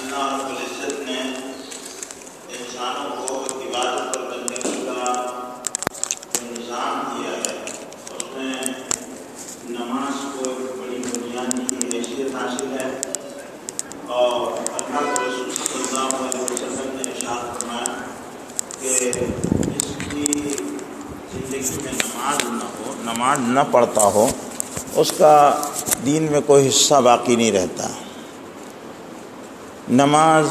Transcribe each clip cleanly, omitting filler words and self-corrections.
اللہ رب العزت نے انسانوں کو عبادت اور بندگی کا جو نظام دیا ہے اس میں نماز کو ایک بڑی بنیادی حیثیت حاصل ہے، اور اللہ کے رسول صلی اللہ علیہ وسلم نے ارشاد فرمایا کہ جس کی زندگی میں نماز نہ ہو، نماز نہ پڑھتا ہو، اس کا دین میں کوئی حصہ باقی نہیں رہتا۔ نماز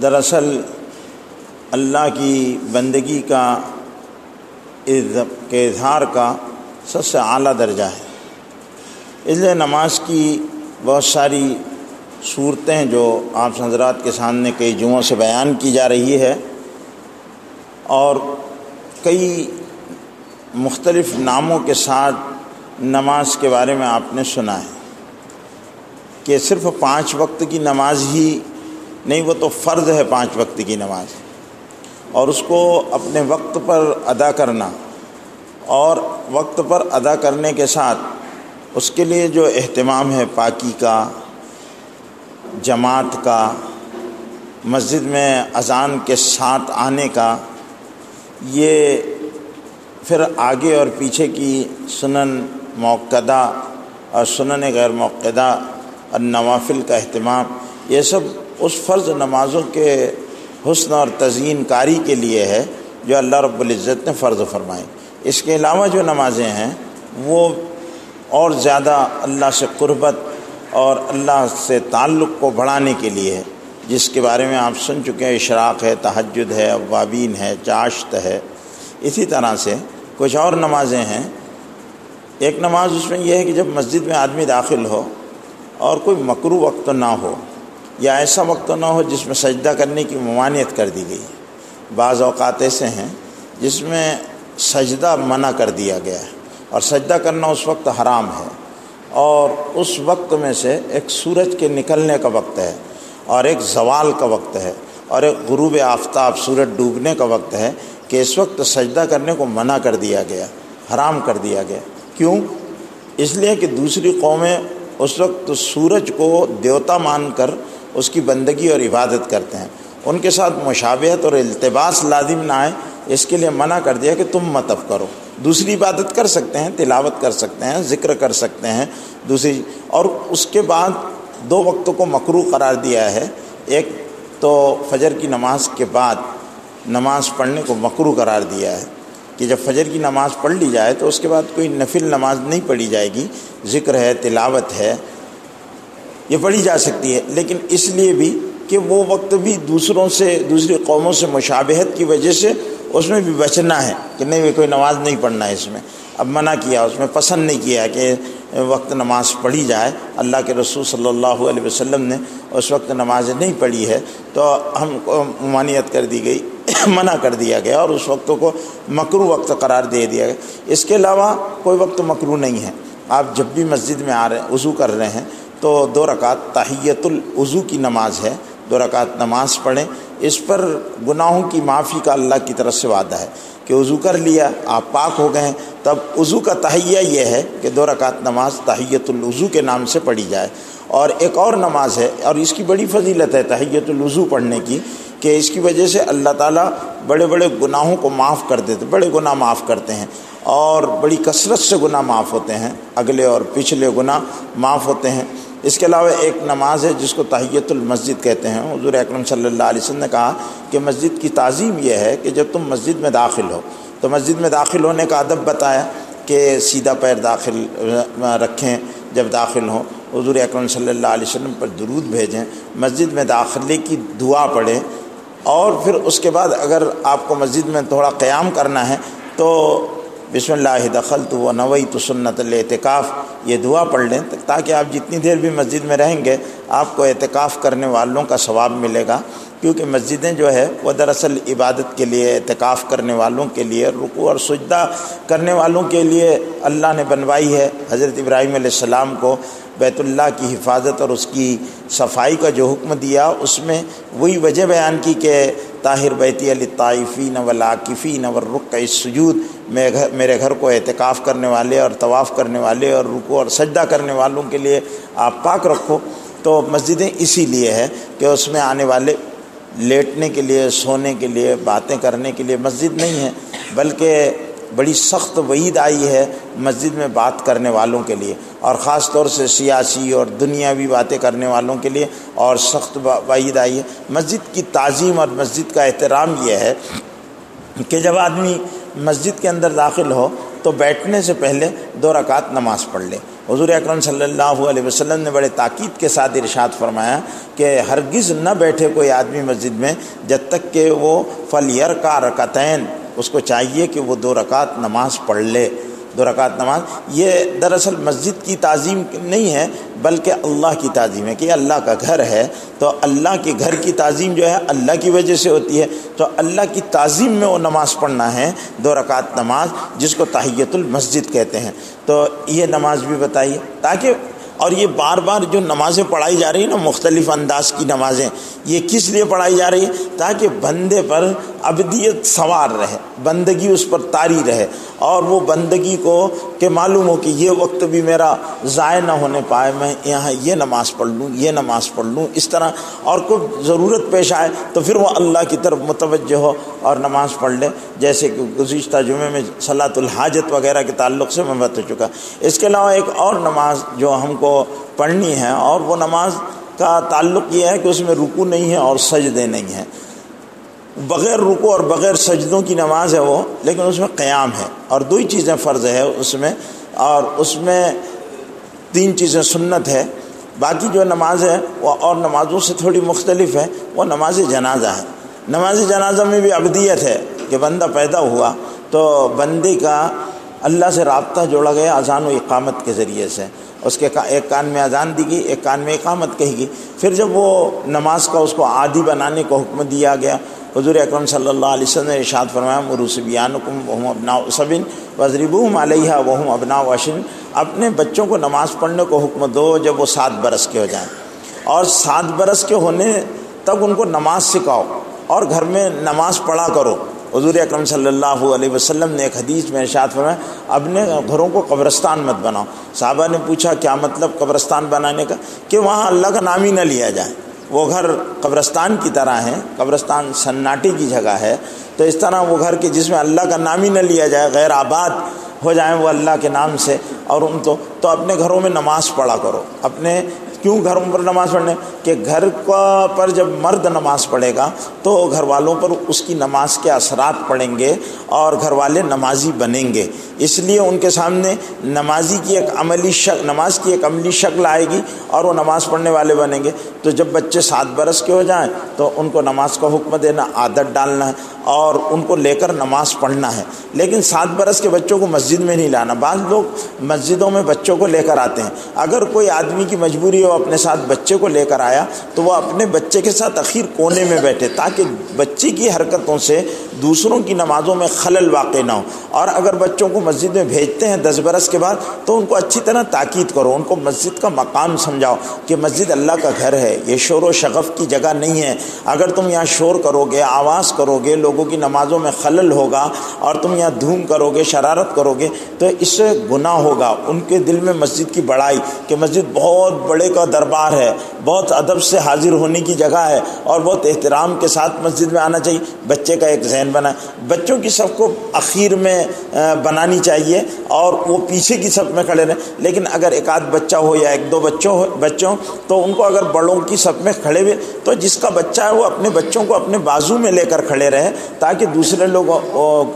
دراصل اللہ کی بندگی کا اظہار کا سب سے اعلیٰ درجہ ہے، اس لیے نماز کی بہت ساری صورتیں جو آپ حضرات کے سامنے کئی جمعوں سے بیان کی جا رہی ہے، اور کئی مختلف ناموں کے ساتھ نماز کے بارے میں آپ نے سنا ہے کہ صرف 5 وقت کی نماز ہی نہیں، وہ تو فرض ہے 5 وقت کی نماز، اور اس کو اپنے وقت پر ادا کرنا، اور وقت پر ادا کرنے کے ساتھ اس کے لیے جو اہتمام ہے پاکی کا، جماعت کا، مسجد میں اذان کے ساتھ آنے کا، یہ پھر آگے اور پیچھے کی سنن موقدہ اور سنن غیر موقدہ اور نوافل کا اہتمام، یہ سب اس فرض نمازوں کے حسن اور تزئین کاری کے لیے ہے جو اللہ رب العزت نے فرض فرمائی۔ اس کے علاوہ جو نمازیں ہیں وہ اور زیادہ اللہ سے قربت اور اللہ سے تعلق کو بڑھانے کے لیے ہے، جس کے بارے میں آپ سن چکے ہیں، اشراق ہے، تہجد ہے، اوابین ہے، چاشت ہے۔ اسی طرح سے کچھ اور نمازیں ہیں۔ ایک نماز اس میں یہ ہے کہ جب مسجد میں آدمی داخل ہو اور کوئی مکروہ وقت نہ ہو، یا ایسا وقت نہ ہو جس میں سجدہ کرنے کی ممانعت کر دی گئی۔ بعض اوقات ایسے ہیں جس میں سجدہ منع کر دیا گیا ہے، اور سجدہ کرنا اس وقت حرام ہے، اور اس وقت میں سے ایک سورج کے نکلنے کا وقت ہے، اور ایک زوال کا وقت ہے، اور ایک غروب آفتاب سورج ڈوبنے کا وقت ہے، کہ اس وقت سجدہ کرنے کو منع کر دیا گیا، حرام کر دیا گیا۔ کیوں؟ اس لیے کہ دوسری قومیں اس وقت سورج کو دیوتا مان کر اس کی بندگی اور عبادت کرتے ہیں، ان کے ساتھ مشابہت اور التباس لازم نہ آئے، اس کے لیے منع کر دیا کہ تم مت اب کرو۔ دوسری عبادت کر سکتے ہیں، تلاوت کر سکتے ہیں، ذکر کر سکتے ہیں دوسری، اور اس کے بعد 2 وقتوں کو مکروہ قرار دیا ہے۔ ایک تو فجر کی نماز کے بعد نماز پڑھنے کو مکروہ قرار دیا ہے کہ جب فجر کی نماز پڑھ لی جائے تو اس کے بعد کوئی نفل نماز نہیں پڑھی جائے گی، ذکر ہے، تلاوت ہے، یہ پڑھی جا سکتی ہے، لیکن اس لیے بھی کہ وہ وقت بھی دوسری قوموں سے مشابہت کی وجہ سے اس میں بھی بچنا ہے کہ نہیں، کوئی نماز نہیں پڑھنا ہے اس میں۔ اب منع کیا، اس میں پسند نہیں کیا کہ وقت نماز پڑھی جائے۔ اللہ کے رسول صلی اللہ علیہ وسلم نے اس وقت نماز نہیں پڑھی ہے، تو ہم کو ممانعت کر دی گئی، منع کر دیا گیا، اور اس وقت کو مکروہ وقت قرار دے دیا گیا۔ اس کے علاوہ کوئی وقت مکروہ نہیں ہے۔ آپ جب بھی مسجد میں آ رہے ہیں، وضو کر رہے ہیں، تو 2 رکعت تحیۃ الوضو کی نماز ہے، 2 رکعت نماز پڑھیں۔ اس پر گناہوں کی معافی کا اللہ کی طرف سے وعدہ ہے کہ وضو کر لیا، آپ پاک ہو گئے ہیں، تب وضو کا تحیہ یہ ہے کہ 2 رکعت نماز تحیۃ الوضو کے نام سے پڑھی جائے۔ اور ایک اور نماز ہے، اور اس کی بڑی فضیلت ہے تحیۃ الوضو پڑھنے کی، کہ اس کی وجہ سے اللہ تعالیٰ بڑے بڑے گناہوں کو معاف کر دیتے، بڑے گناہ معاف کرتے ہیں، اور بڑی کثرت سے گناہ معاف ہوتے ہیں، اگلے اور پچھلے گناہ معاف ہوتے ہیں۔ اس کے علاوہ ایک نماز ہے جس کو تحیۃ المسجد کہتے ہیں۔ حضور اکرم صلی اللہ علیہ وسلم نے کہا کہ مسجد کی تعظیم یہ ہے کہ جب تم مسجد میں داخل ہو، تو مسجد میں داخل ہونے کا ادب بتایا کہ سیدھا پیر داخل رکھیں جب داخل ہوں، حضور اکرم صلی اللہ علیہ وسلم پر درود بھیجیں، مسجد میں داخلے کی دعا پڑھیں، اور پھر اس کے بعد اگر آپ کو مسجد میں تھوڑا قیام کرنا ہے تو بسم اللہ دخلت و نویت سنت الاعتکاف یہ دعا پڑھ لیں، تاکہ آپ جتنی دیر بھی مسجد میں رہیں گے آپ کو اعتکاف کرنے والوں کا ثواب ملے گا، کیونکہ مسجدیں جو ہے وہ دراصل عبادت کے لیے، اعتکاف کرنے والوں کے لیے، رکوع اور سجدہ کرنے والوں کے لیے اللہ نے بنوائی ہے۔ حضرت ابراہیم علیہ السلام کو بیت اللہ کی حفاظت اور اس کی صفائی کا جو حکم دیا، اس میں وہی وجہ بیان کی کہ طاہر بیتی للطائفین والعاکفین والرکع السجود، میرے گھر کو اعتکاف کرنے والے اور طواف کرنے والے اور رکوع اور سجدہ کرنے والوں کے لیے آپ پاک رکھو۔ تو مسجدیں اسی لیے ہے کہ اس میں آنے والے لیٹنے کے لیے، سونے کے لیے، باتیں کرنے کے لیے مسجد نہیں ہے، بلکہ بڑی سخت وعید آئی ہے مسجد میں بات کرنے والوں کے لیے، اور خاص طور سے سیاسی اور دنیاوی باتیں کرنے والوں کے لیے، اور سخت وعید آئی ہے۔ مسجد کی تعظیم اور مسجد کا احترام یہ ہے کہ جب آدمی مسجد کے اندر داخل ہو تو بیٹھنے سے پہلے 2 رکعت نماز پڑھ لے۔ حضور اکرم صلی اللہ علیہ وسلم نے بڑے تاکید کے ساتھ ارشاد فرمایا کہ ہرگز نہ بیٹھے کوئی آدمی مسجد میں جب تک کہ وہ فلیرکع رکعتین، اس کو چاہیے کہ وہ 2 رکعت نماز پڑھ لے۔ 2 رکعت نماز یہ دراصل مسجد کی تعظیم نہیں ہے بلکہ اللہ کی تعظیم ہے کہ یہ اللہ کا گھر ہے، تو اللہ کے گھر کی تعظیم جو ہے اللہ کی وجہ سے ہوتی ہے، تو اللہ کی تعظیم میں وہ نماز پڑھنا ہے 2 رکعت نماز، جس کو تحیۃ المسجد کہتے ہیں۔ تو یہ نماز بھی بتائیے تاکہ، اور یہ بار بار جو نمازیں پڑھائی جا رہی ہیں نا، مختلف انداز کی نمازیں، یہ کس لیے پڑھائی جا رہی ہے؟ تاکہ بندے پر ابدیت سوار رہے، بندگی اس پر طاری رہے، اور وہ بندگی کو کہ معلوم ہو کہ یہ وقت بھی میرا ضائع نہ ہونے پائے، میں یہاں یہ نماز پڑھ لوں، یہ نماز پڑھ لوں، اس طرح، اور کوئی ضرورت پیش آئے تو پھر وہ اللہ کی طرف متوجہ ہو اور نماز پڑھ لے، جیسے کہ گزشتہ جمعے میں صلاۃ الحاجت وغیرہ کے تعلق سے میں بتا چکا۔ اس کے علاوہ ایک اور نماز جو ہم کو پڑھنی ہے، اور وہ نماز کا تعلق یہ ہے کہ اس میں رکوع نہیں ہے اور سجدے نہیں ہیں، بغیر رکوع اور بغیر سجدوں کی نماز ہے وہ، لیکن اس میں قیام ہے، اور 2 ہی چیزیں فرض ہے اس میں، اور اس میں 3 چیزیں سنت ہے۔ باقی جو نماز ہے وہ اور نمازوں سے تھوڑی مختلف ہے، وہ نماز جنازہ ہے۔ نماز جنازہ میں بھی ابدیت ہے کہ بندہ پیدا ہوا تو بندے کا اللہ سے رابطہ جوڑا گیا اذان و اقامت کے ذریعے سے، اس کے ایک کان میں اذان دی گئی، ایک کان میں اقامت کہی گئی۔ پھر جب وہ نماز کا اس کو عادی بنانے کو حکم دیا گیا، حضور اکرم صلی اللہ علیہ وسلم نے ارشاد فرمایا مروا صبیانکم وہم ابناء 7 واضربوہم علیہا وہم ابناء 10، اپنے بچوں کو نماز پڑھنے کو حکم دو جب وہ 7 برس کے ہو جائیں، اور 7 برس کے ہونے تک ان کو نماز سکھاؤ اور گھر میں نماز پڑھا کرو۔ حضور اکرم صلی اللہ علیہ وسلم نے ایک حدیث میں ارشاد فرمایا اپنے گھروں کو قبرستان مت بناؤ۔ صحابہ نے پوچھا کیا مطلب قبرستان بنانے کا؟ کہ وہاں اللہ کا نام ہی نہ لیا جائے، وہ گھر قبرستان کی طرح ہیں، قبرستان سناٹے کی جگہ ہے، تو اس طرح وہ گھر کے جس میں اللہ کا نام ہی نہ لیا جائے، غیر آباد ہو جائیں وہ اللہ کے نام سے، اور ان تو اپنے گھروں میں نماز پڑھا کرو۔ اپنے کیوں گھروں پر نماز پڑھنے؟ کہ گھر پر جب مرد نماز پڑھے گا تو گھر والوں پر اس کی نماز کے اثرات پڑیں گے اور گھر والے نمازی بنیں گے، اس لیے ان کے سامنے نماز کی ایک عملی شکل آئے گی اور وہ نماز پڑھنے والے بنیں گے۔ تو جب بچے 7 برس کے ہو جائیں تو ان کو نماز کا حکم دینا، عادت ڈالنا ہے اور ان کو لے کر نماز پڑھنا ہے، لیکن 7 برس کے بچوں کو مسجد میں نہیں لانا۔ بعض لوگ مسجدوں میں بچوں کو لے کر آتے ہیں، اگر کوئی آدمی کی مجبوری ہو اپنے ساتھ بچے کو لے کر آیا تو وہ اپنے بچے کے ساتھ اخیر کونے میں بیٹھے تاکہ بچے کی حرکتوں سے دوسروں کی نمازوں میں خلل واقع نہ ہو۔ اور اگر بچوں کو مسجد میں بھیجتے ہیں 10 برس کے بعد تو ان کو اچھی طرح تاکید کرو، ان کو مسجد کا مقام سمجھاؤ کہ مسجد اللہ کا گھر ہے، یہ شور و شغف کی جگہ نہیں ہے۔ اگر تم یہاں شور کرو گے، آواز کرو گے، لوگوں کی نمازوں میں خلل ہوگا، اور تم یہاں دھوم کرو گے، شرارت کرو گے تو اس سے گناہ ہوگا۔ ان کے دل میں مسجد کی بڑائی کہ مسجد بہت بڑے کا دربار ہے، بہت ادب سے حاضر ہونے کی جگہ ہے اور بہت احترام کے ساتھ مسجد میں آنا چاہیے، بچے کا ایک ذہن بنا۔ بچوں کی صف کو اخیر میں بنانی چاہیے اور وہ پیچھے کی صف میں کھڑے رہیں، لیکن اگر ایک آدھ بچہ ہو یا 1-2 بچوں تو ان کو اگر بڑوں کی صف میں کھڑے ہوئے تو جس کا بچہ ہے وہ اپنے بچوں کو اپنے بازو میں لے کر کھڑے رہے تاکہ دوسرے لوگوں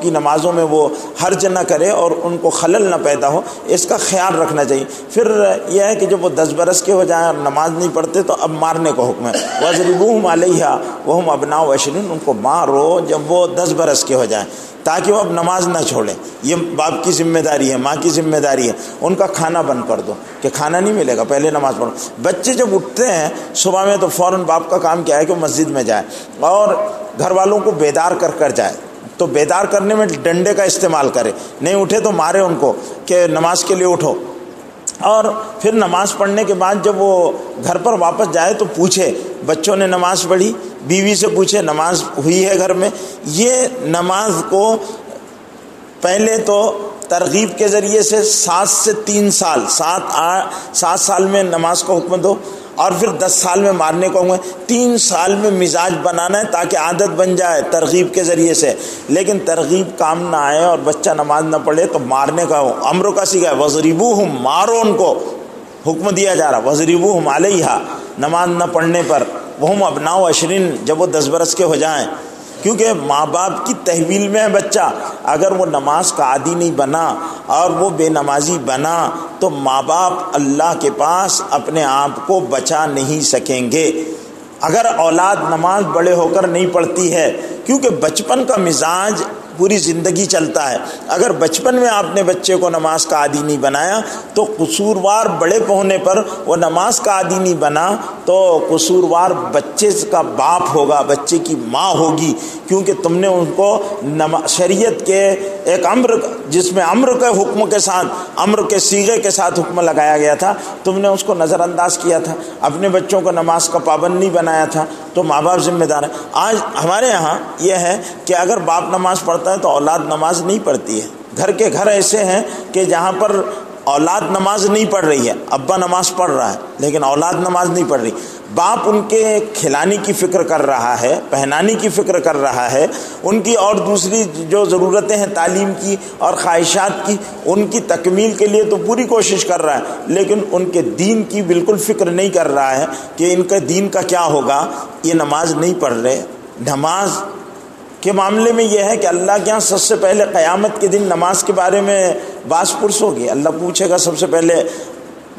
کی نمازوں میں وہ حرج نہ کرے اور ان کو خلل نہ پیدا ہو، اس کا خیال رکھنا چاہیے۔ پھر یہ ہے کہ جب وہ 10 برس کے ہو جائیں اور نماز نہیں پڑھتے تو اب مارنے کا حکم ہے، وَاضْرِبُوهُمْ عَلَيْهَا وَهُمْ أَبْنَاءُ 20، ان کو مارو جب وہ 10 برس کے ہو جائیں تاکہ وہ اب نماز نہ چھوڑیں۔ یہ باپ کی ذمہ داری ہے، ماں کی ذمہ داری ہے، ان کا کھانا بند کر دو کہ کھانا نہیں ملے گا، پہلے نماز پڑھو۔ بچے جب اٹھتے ہیں صبح میں تو فوراً باپ کا کام کیا ہے کہ وہ مسجد میں جائے اور گھر والوں کو بیدار کر جائے، تو بیدار کرنے میں ڈنڈے کا استعمال کرے، نہیں اٹھے تو مارے ان کو کہ نماز کے لیے اٹھو۔ اور پھر نماز پڑھنے کے بعد جب وہ گھر پر واپس جائے تو پوچھے بچوں نے نماز پڑھی، بیوی سے پوچھے نماز ہوئی ہے گھر میں۔ یہ نماز کو پہلے تو ترغیب کے ذریعے سے 7 سے 3 سال 7 سال میں نماز کا حکم دو، اور پھر 10 سال میں مارنے کو ہوں گے. 3 سال میں مزاج بنانا ہے تاکہ عادت بن جائے ترغیب کے ذریعے سے. لیکن ترغیب کام نہ آئے اور بچہ نماز نہ پڑھے تو مارنے کا امر کا سیکھا ہے. وَضْرِبُوهُمْ، مارو ان کو، حکم دیا جا رہا. وَضْرِبُوهُمْ عَلَيْهَا، نماز نہ پڑھنے پر. وَهُمْ أَبْنَاءُ 20، جب وہ 10 برس کے ہو جائیں. کیونکہ ماں باپ کی تحویل میں ہے بچہ. اگر وہ نماز کا عادی نہیں بنا اور وہ بے نمازی بنا تو ماں باپ اللہ کے پاس اپنے آپ کو بچا نہیں سکیں گے. اگر اولاد نماز بڑے ہو کر نہیں پڑھتی ہے، کیونکہ بچپن کا مزاج پوری زندگی چلتا ہے. اگر بچپن میں آپ نے بچے کو نماز کا عادی نہیں بنایا تو قصوروار بڑے ہونے پر وہ نماز کا عادی نہیں بنا تو قصوروار بچے کا باپ ہوگا، بچے کی ماں ہوگی. کیونکہ تم نے ان کو شریعت کے ایک امر، جس میں امر کے حکم کے ساتھ، امر کے صیغے کے ساتھ حکم لگایا گیا تھا، تم نے اس کو نظر انداز کیا تھا، اپنے بچوں کو نماز کا پابند نہیں بنایا تھا. تو ماں باپ ذمہ دار ہیں. آج ہمارے یہاں یہ ہے کہ اگر باپ نماز پڑھتا ہے تو اولاد نماز نہیں پڑھتی ہے. گھر کے گھر ایسے ہیں کہ جہاں پر اولاد نماز نہیں پڑھ رہی ہے، ابا نماز پڑھ رہا ہے لیکن اولاد نماز نہیں پڑھ رہی. باپ ان کے کھلانے کی فکر کر رہا ہے، پہنانے کی فکر کر رہا ہے، ان کی اور دوسری جو ضرورتیں ہیں تعلیم کی اور خواہشات کی، ان کی تکمیل کے لیے تو پوری کوشش کر رہا ہے، لیکن ان کے دین کی بالکل فکر نہیں کر رہا ہے کہ ان کے دین کا کیا ہوگا. یہ نماز نہیں پڑھ رہے. نماز کے معاملے میں یہ ہے کہ اللہ کے ہاں سب سے پہلے قیامت کے دن نماز کے بارے میں باس پرس ہوگی. اللہ پوچھے گا سب سے پہلے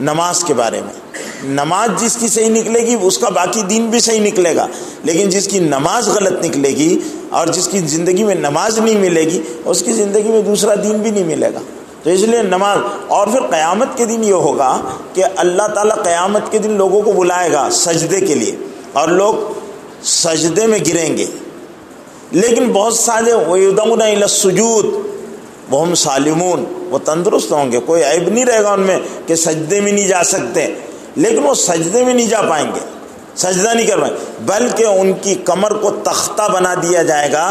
نماز کے بارے میں. نماز جس کی صحیح نکلے گی اس کا باقی دین بھی صحیح نکلے گا، لیکن جس کی نماز غلط نکلے گی اور جس کی زندگی میں نماز نہیں ملے گی اس کی زندگی میں دوسرا دین بھی نہیں ملے گا. تو اس لیے نماز. اور پھر قیامت کے دن یہ ہوگا کہ اللہ تعالیٰ قیامت کے دن لوگوں کو بلائے گا سجدے کے لیے اور لوگ سجدے میں گریں گے. لیکن بہت سارے وَيُدْعَوْنَ إِلَى السُّجُودِ وَهُمْ سالمون، وہ تندرست ہوں گے، کوئی عیب نہیں رہے گا ان میں کہ سجدے میں نہیں جا سکتے، لیکن وہ سجدے میں نہیں جا پائیں گے، سجدہ نہیں کر پائیں گے، بلکہ ان کی کمر کو تختہ بنا دیا جائے گا.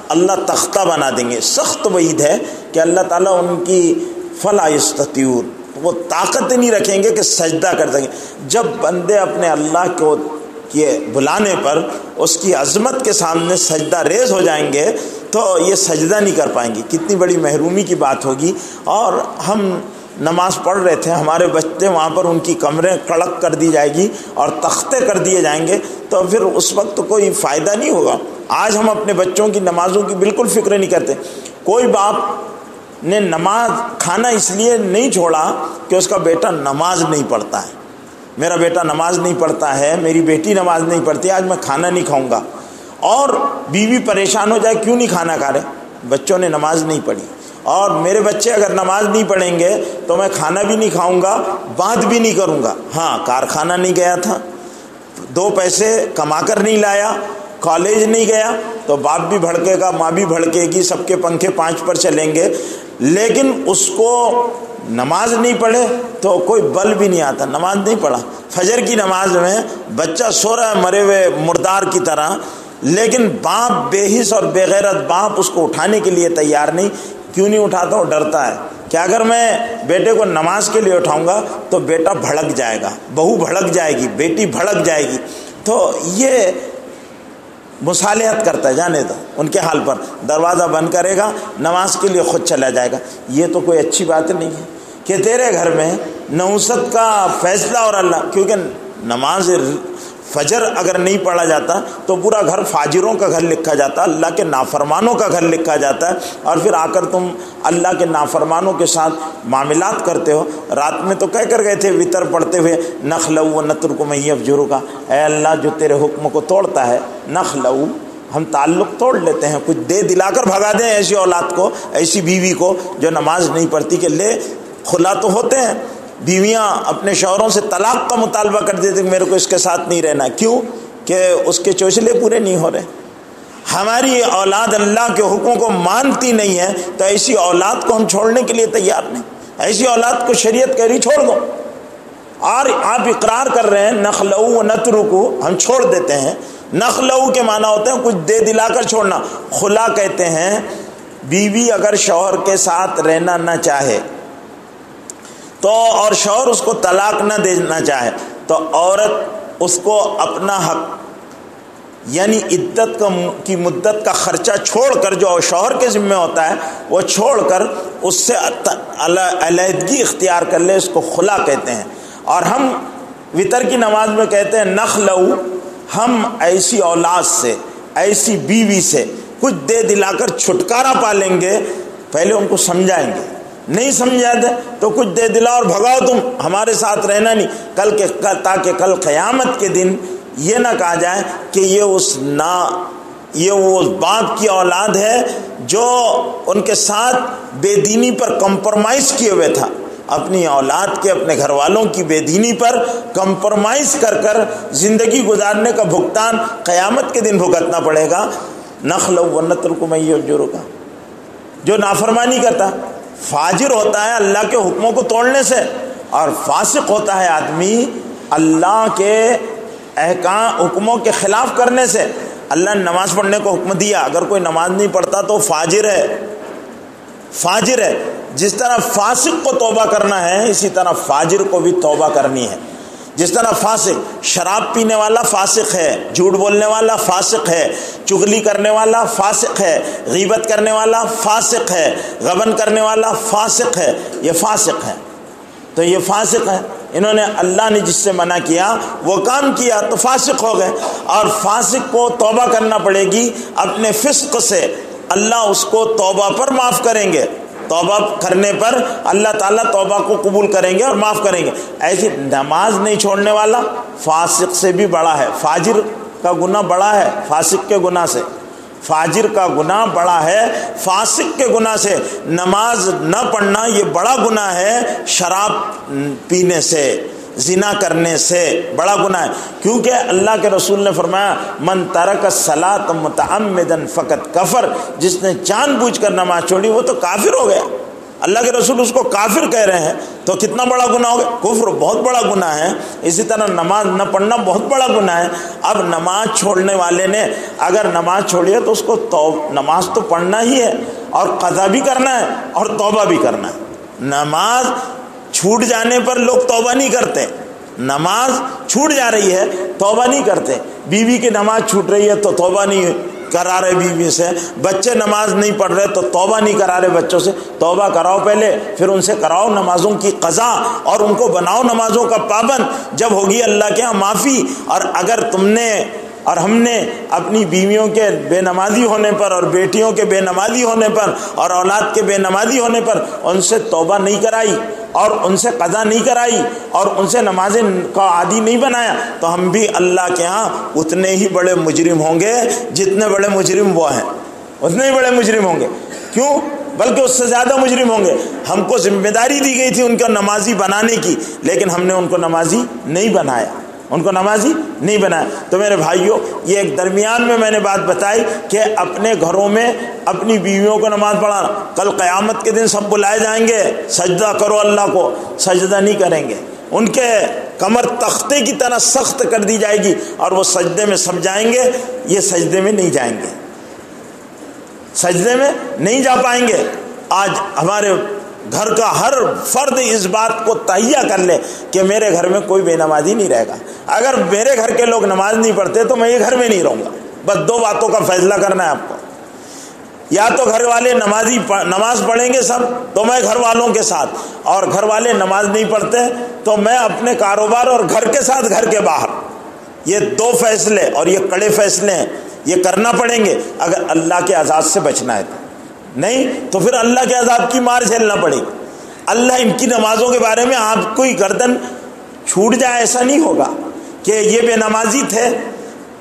اللہ تختہ بنا دیں گے. سخت وعید ہے کہ اللہ تعالیٰ ان کی فلا یستطیعون، وہ طاقت نہیں رکھیں گے کہ سجدہ کر سکیں. جب بندے اپنے اللہ کو کے بلانے پر اس کی عظمت کے سامنے سجدہ ریز ہو جائیں گے تو یہ سجدہ نہیں کر پائیں گے. کتنی بڑی محرومی کی بات ہوگی. اور ہم نماز پڑھ رہے تھے، ہمارے بچے وہاں پر ان کی کمریں کڑک کر دی جائے گی اور تختے کر دیے جائیں گے تو پھر اس وقت تو کوئی فائدہ نہیں ہوگا. آج ہم اپنے بچوں کی نمازوں کی بالکل فکر نہیں کرتے. کوئی باپ نے نماز کھانا اس لیے نہیں چھوڑا کہ اس کا بیٹا نماز نہیں پڑھتا ہے. میرا بیٹا نماز نہیں پڑھتا ہے، میری بیٹی نماز نہیں پڑھتی، آج میں کھانا نہیں کھاؤں گا. اور بیوی پریشان ہو جائے کیوں نہیں کھانا کھا رہے، بچوں نے نماز نہیں پڑھی. اور میرے بچے اگر نماز نہیں پڑھیں گے تو میں کھانا بھی نہیں کھاؤں گا، بات بھی نہیں کروں گا. ہاں، کارخانہ نہیں گیا تھا، 2 پیسے کما کر نہیں لایا، کالج نہیں گیا تو باپ بھی بھڑکے گا، ماں بھی بھڑکے گی، سب کے پنکھے 5 پر چلیں گے. لیکن اس کو نماز نہیں پڑھے تو کوئی بل بھی نہیں آتا. نماز نہیں پڑھا، فجر کی نماز میں بچہ سو رہا ہے مرے ہوئے مردار کی طرح، لیکن باپ بے حس اور بے غیرت باپ اس کو اٹھانے کے لیے تیار نہیں. کیوں نہیں اٹھاتا؟ وہ ڈرتا ہے کہ اگر میں بیٹے کو نماز کے لیے اٹھاؤں گا تو بیٹا بھڑک جائے گا، بہو بھڑک جائے گی، بیٹی بھڑک جائے گی. تو یہ مصالحت کرتا ہے، جانے دو ان کے حال پر. دروازہ بند کرے گا، نماز کے لیے خود چلا جائے گا. یہ تو کوئی اچھی بات نہیں ہے کہ تیرے گھر میں نحوست کا فیصلہ اور اللہ، کیونکہ نماز فجر اگر نہیں پڑھا جاتا تو پورا گھر فاجروں کا گھر لکھا جاتا، اللہ کے نافرمانوں کا گھر لکھا جاتا ہے. اور پھر آ کر تم اللہ کے نافرمانوں کے ساتھ معاملات کرتے ہو. رات میں تو کہہ کر گئے تھے وطر پڑھتے ہوئے، نخلو و نترک من یفجرک، اے اللہ جو تیرے حکم کو توڑتا ہے، نخلو ہم تعلق توڑ لیتے ہیں، کچھ دے دلا کر بھگا دیں ایسی اولاد کو، ایسی بیوی کو جو نماز نہیں پڑھتی. کہ لے خلا تو ہوتے ہیں، بیویاں اپنے شوہروں سے طلاق کا مطالبہ کر دیتے کہ میرے کو اس کے ساتھ نہیں رہنا. کیوں؟ کہ اس کے چوچلے پورے نہیں ہو رہے. ہماری اولاد اللہ کے حکموں کو مانتی نہیں ہے تو ایسی اولاد کو ہم چھوڑنے کے لیے تیار نہیں. ایسی اولاد کو شریعت کہہ رہی چھوڑ دو، اور آپ اقرار کر رہے ہیں نخلو و نترکو، ہم چھوڑ دیتے ہیں. نخلو کے معنی ہوتے ہیں کچھ دے دلا کر چھوڑنا. خلا کہتے ہیں بیوی اگر شوہر کے ساتھ رہنا نہ چاہے تو، اور شوہر اس کو طلاق نہ دینا چاہے تو عورت اس کو اپنا حق یعنی عدت کی مدت کا خرچہ چھوڑ کر جو شوہر کے ذمہ ہوتا ہے وہ چھوڑ کر اس سے علیحدگی اختیار کر لے، اس کو خلا کہتے ہیں۔ اور ہم وطر کی نماز میں کہتے ہیں نخلو، ہم ایسی اولاد سے، ایسی بیوی سے کچھ دے دلا کر چھٹکارا پالیں گے، پہلے ان کو سمجھائیں گے، نہیں سمجھاتے تو کچھ دے دلا اور بھگاؤ، تم ہمارے ساتھ رہنا نہیں، تاکہ کل قیامت کے دن یہ نہ کہا جائے کہ یہ وہ باپ کی اولاد ہے جو ان کے ساتھ بے دینی پر کمپرومائز کیے ہوئے تھا۔ اپنی اولاد کے، اپنے گھر والوں کی بے دینی پر کمپرومائز کر زندگی گزارنے کا بھگتان قیامت کے دن بھگتنا پڑے گا۔ نخلو ونترک من یفجرک، جو نافرمانی کرتا فاجر ہوتا ہے اللہ کے حکموں کو توڑنے سے، اور فاسق ہوتا ہے آدمی اللہ کے احکام حکموں کے خلاف کرنے سے۔ اللہ نے نماز پڑھنے کو حکم دیا، اگر کوئی نماز نہیں پڑھتا تو فاجر ہے، فاجر ہے۔ جس طرح فاسق کو توبہ کرنا ہے اسی طرح فاجر کو بھی توبہ کرنی ہے۔ جس طرح فاسق شراب پینے والا فاسق ہے، جھوٹ بولنے والا فاسق ہے، چغلی کرنے والا فاسق ہے، غیبت کرنے والا فاسق ہے، غبن کرنے والا فاسق ہے، یہ فاسق ہے۔ تو یہ فاسق ہے، انہوں نے اللہ نے جس سے منع کیا وہ کام کیا تو فاسق ہو گئے، اور فاسق کو توبہ کرنا پڑے گی اپنے فسق سے، اللہ اس کو توبہ پر معاف کریں گے، توبہ کرنے پر اللہ تعالیٰ توبہ کو قبول کریں گے اور معاف کریں گے۔ ایسی نماز نہیں چھوڑنے والا فاسق سے بھی بڑا ہے، فاجر کا گناہ بڑا ہے فاسق کے گناہ سے، فاجر کا گناہ بڑا ہے فاسق کے گناہ سے۔ نماز نہ پڑھنا یہ بڑا گناہ ہے شراب پینے سے، زنا کرنے سے بڑا گناہ ہے، کیونکہ اللہ کے رسول نے فرمایا من ترک الصلاۃ متعمدا فقط کفر، جس نے جان بوجھ کر نماز چھوڑی وہ تو کافر ہو گیا۔ اللہ کے رسول اس کو کافر کہہ رہے ہیں، تو کتنا بڑا گناہ ہو گیا، کفر بہت بڑا گناہ ہے۔ اسی طرح نماز نہ پڑھنا بہت بڑا گناہ ہے۔ اب نماز چھوڑنے والے نے اگر نماز چھوڑی ہے تو اس کو نماز تو پڑھنا ہی ہے، اور قضا بھی کرنا ہے اور توبہ بھی کرنا ہے۔ نماز چھوٹ جانے پر لوگ توبہ نہیں کرتے، نماز چھوٹ جا رہی ہے توبہ نہیں کرتے، بیوی کی نماز چھوٹ رہی ہے تو توبہ نہیں کرا رہے بیوی سے، بچے نماز نہیں پڑھ رہے تو توبہ نہیں کرا رہے بچوں سے۔ توبہ کراؤ پہلے، پھر ان سے کراؤ نمازوں کی قضا، اور ان کو بناؤ نمازوں کا پابند، جب ہوگی اللہ کے ہاں معافی۔ اور اگر تم نے اور ہم نے اپنی بیویوں کے بے نمازی ہونے پر اور بیٹیوں کے بے نمازی ہونے پر اور اولاد کے بے نمازی ہونے پر ان سے توبہ نہیں کرائی اور ان سے قضا نہیں کرائی اور ان سے نمازیں کا عادی نہیں بنایا، تو ہم بھی اللہ کے ہاں اتنے ہی بڑے مجرم ہوں گے جتنے بڑے مجرم وہ ہیں، اتنے ہی بڑے مجرم ہوں گے۔ کیوں؟ بلکہ اس سے زیادہ مجرم ہوں گے۔ ہم کو ذمہ داری دی گئی تھی ان کو نمازی بنانے کی، لیکن ہم نے ان کو نمازی نہیں بنایا، ان کو نمازی نہیں بنایا۔ تو میرے بھائیوں، یہ ایک درمیان میں نے بات بتائی کہ اپنے گھروں میں اپنی بیویوں کو نماز پڑھانا۔ کل قیامت کے دن سب بلائے جائیں گے، سجدہ کرو اللہ کو، سجدہ نہیں کریں گے، ان کے کمر تختے کی طرح سخت کر دی جائے گی اور وہ سجدے میں سب جائیں گے، یہ سجدے میں نہیں جائیں گے، سجدے میں نہیں جا پائیں گے۔ آج ہمارے گھر کا ہر فرد اس بات کو تہیہ کر لے کہ میرے گھر میں کوئی بے نمازی نہیں رہے گا۔ اگر میرے گھر کے لوگ نماز نہیں پڑھتے تو میں یہ گھر میں نہیں رہوں گا۔ بس دو باتوں کا فیصلہ کرنا ہے آپ کو، یا تو گھر والے نماز پڑھیں گے سب تو میں گھر والوں کے ساتھ، اور گھر والے نماز نہیں پڑھتے تو میں اپنے کاروبار اور گھر کے ساتھ گھر کے باہر۔ یہ دو فیصلے، اور یہ کڑے فیصلے ہیں، یہ کرنا پڑیں گے اگر اللہ کے عذاب سے بچنا ہے۔ نہیں تو پھر اللہ کے عذاب کی مار جھیلنا پڑے گی۔ اللہ ان کی نمازوں کے بارے میں آپ کوئی گردن چھوٹ جائے ایسا نہیں ہوگا کہ یہ بے نمازی تھے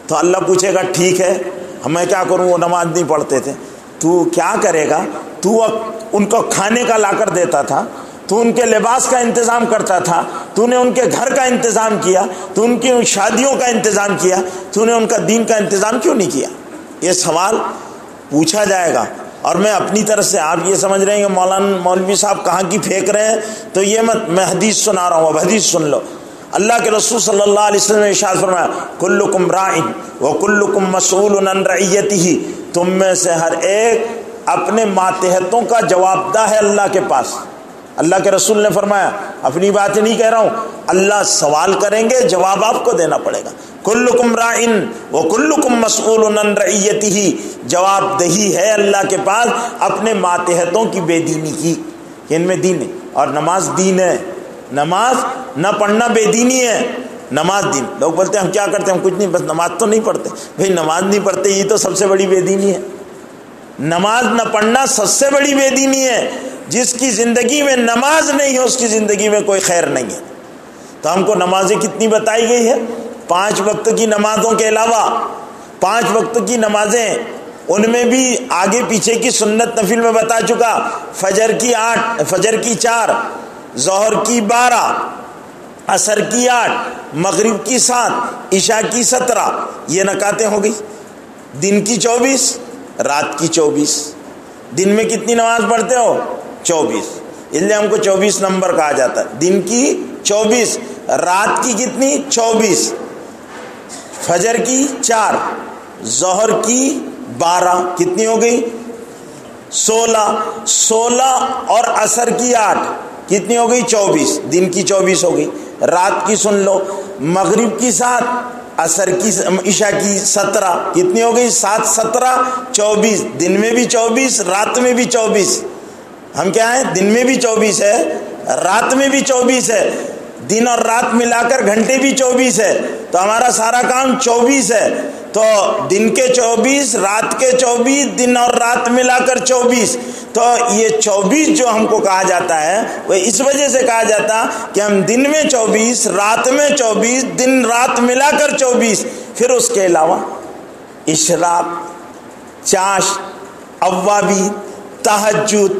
تو اللہ پوچھے گا ٹھیک ہے میں کیا کروں، وہ نماز نہیں پڑھتے تھے، تو کیا کرے گا؟ تو ان کو کھانے کا لا کر دیتا تھا، تو ان کے لباس کا انتظام کرتا تھا، تو نے ان کے گھر کا انتظام کیا، تو ان کی شادیوں کا انتظام کیا، تو نے ان کا دین کا انتظام کیوں نہیں کیا؟ یہ سوال پوچھا جائے گا۔ اور میں اپنی طرف سے، آپ یہ سمجھ رہے ہیں کہ مولوی صاحب کہاں کی پھینک رہے ہیں، تو یہ مت، میں حدیث سنا رہا ہوں، اب حدیث سن لو۔ اللہ کے رسول صلی اللہ علیہ وسلم نے ارشاد فرمایا کلکم راع وکلکم مسئول عن رعیتہ، تم میں سے ہر ایک اپنے ماتحتوں کا جواب دہ ہے اللہ کے پاس۔ اللہ کے رسول نے فرمایا، اپنی بات نہیں کہہ رہا ہوں، اللہ سوال کریں گے، جواب آپ کو دینا پڑے گا۔ کلکم راعٍ وکلکم مسئول عن رعیتہ، جواب دہی ہے اللہ کے پاس اپنے ماتحتوں کی بے دینی کی، ان میں دین ہے، اور نماز دین ہے، نماز نہ پڑھنا بے دینی ہے، نماز دین۔ لوگ بولتے ہیں ہم کیا کرتے ہیں، ہم کچھ نہیں، بس نماز تو نہیں پڑھتے۔ بھئی نماز نہیں پڑھتے یہ تو سب سے بڑی بے دینی ہے، نماز نہ پڑھنا سب سے بڑی بے دینی ہے۔ جس کی زندگی میں نماز نہیں ہے اس کی زندگی میں کوئی خیر نہیں ہے۔ تو ہم کو نمازیں کتنی بتائی گئی ہے؟ 5 وقت کی نمازوں کے علاوہ 5 وقت کی نمازیں، ان میں بھی آگے پیچھے کی سنت نفل میں بتا چکا، فجر کی 8، فجر کی 4، ظہر کی 12، عصر کی 8، مغرب کی 7، عشاء کی 17، یہ رکعتیں ہو گئی۔ دن کی 24، رات کی 24۔ دن میں کتنی نماز پڑھتے ہو؟ 24، اس لیے ہم کو 24 نمبر کہا جاتا ہے۔ دن کی 24، رات کی کتنی؟ 24، فجر کی 4، ظہر کی 12، کتنی ہو گئی؟ 16 اور عصر کی 8، کتنی ہو گئی؟ 24، دن کی 24 ہو گئی۔ رات کی سن لو، مغرب کی 7، عصر کی عشاء کی 17، کتنی ہو گئی؟ 7 17 24، دن میں بھی 24، رات میں بھی 24۔ ہم کیا ہیں؟ دن میں بھی 24 ہے، رات میں بھی 24 ہے، دن اور رات ملا کر گھنٹے بھی 24 ہے، تو ہمارا سارا کام 24 ہے۔ تو دن کے 24، رات کے 24، دن اور رات ملا کر 24۔ تو یہ 24 جو ہم کو کہا جاتا ہے وہ اس وجہ سے کہا جاتا کہ ہم دن میں 24، رات میں 24، دن رات ملا کر 24۔ پھر اس کے علاوہ اشراق، چاش، اوابی، تہجد،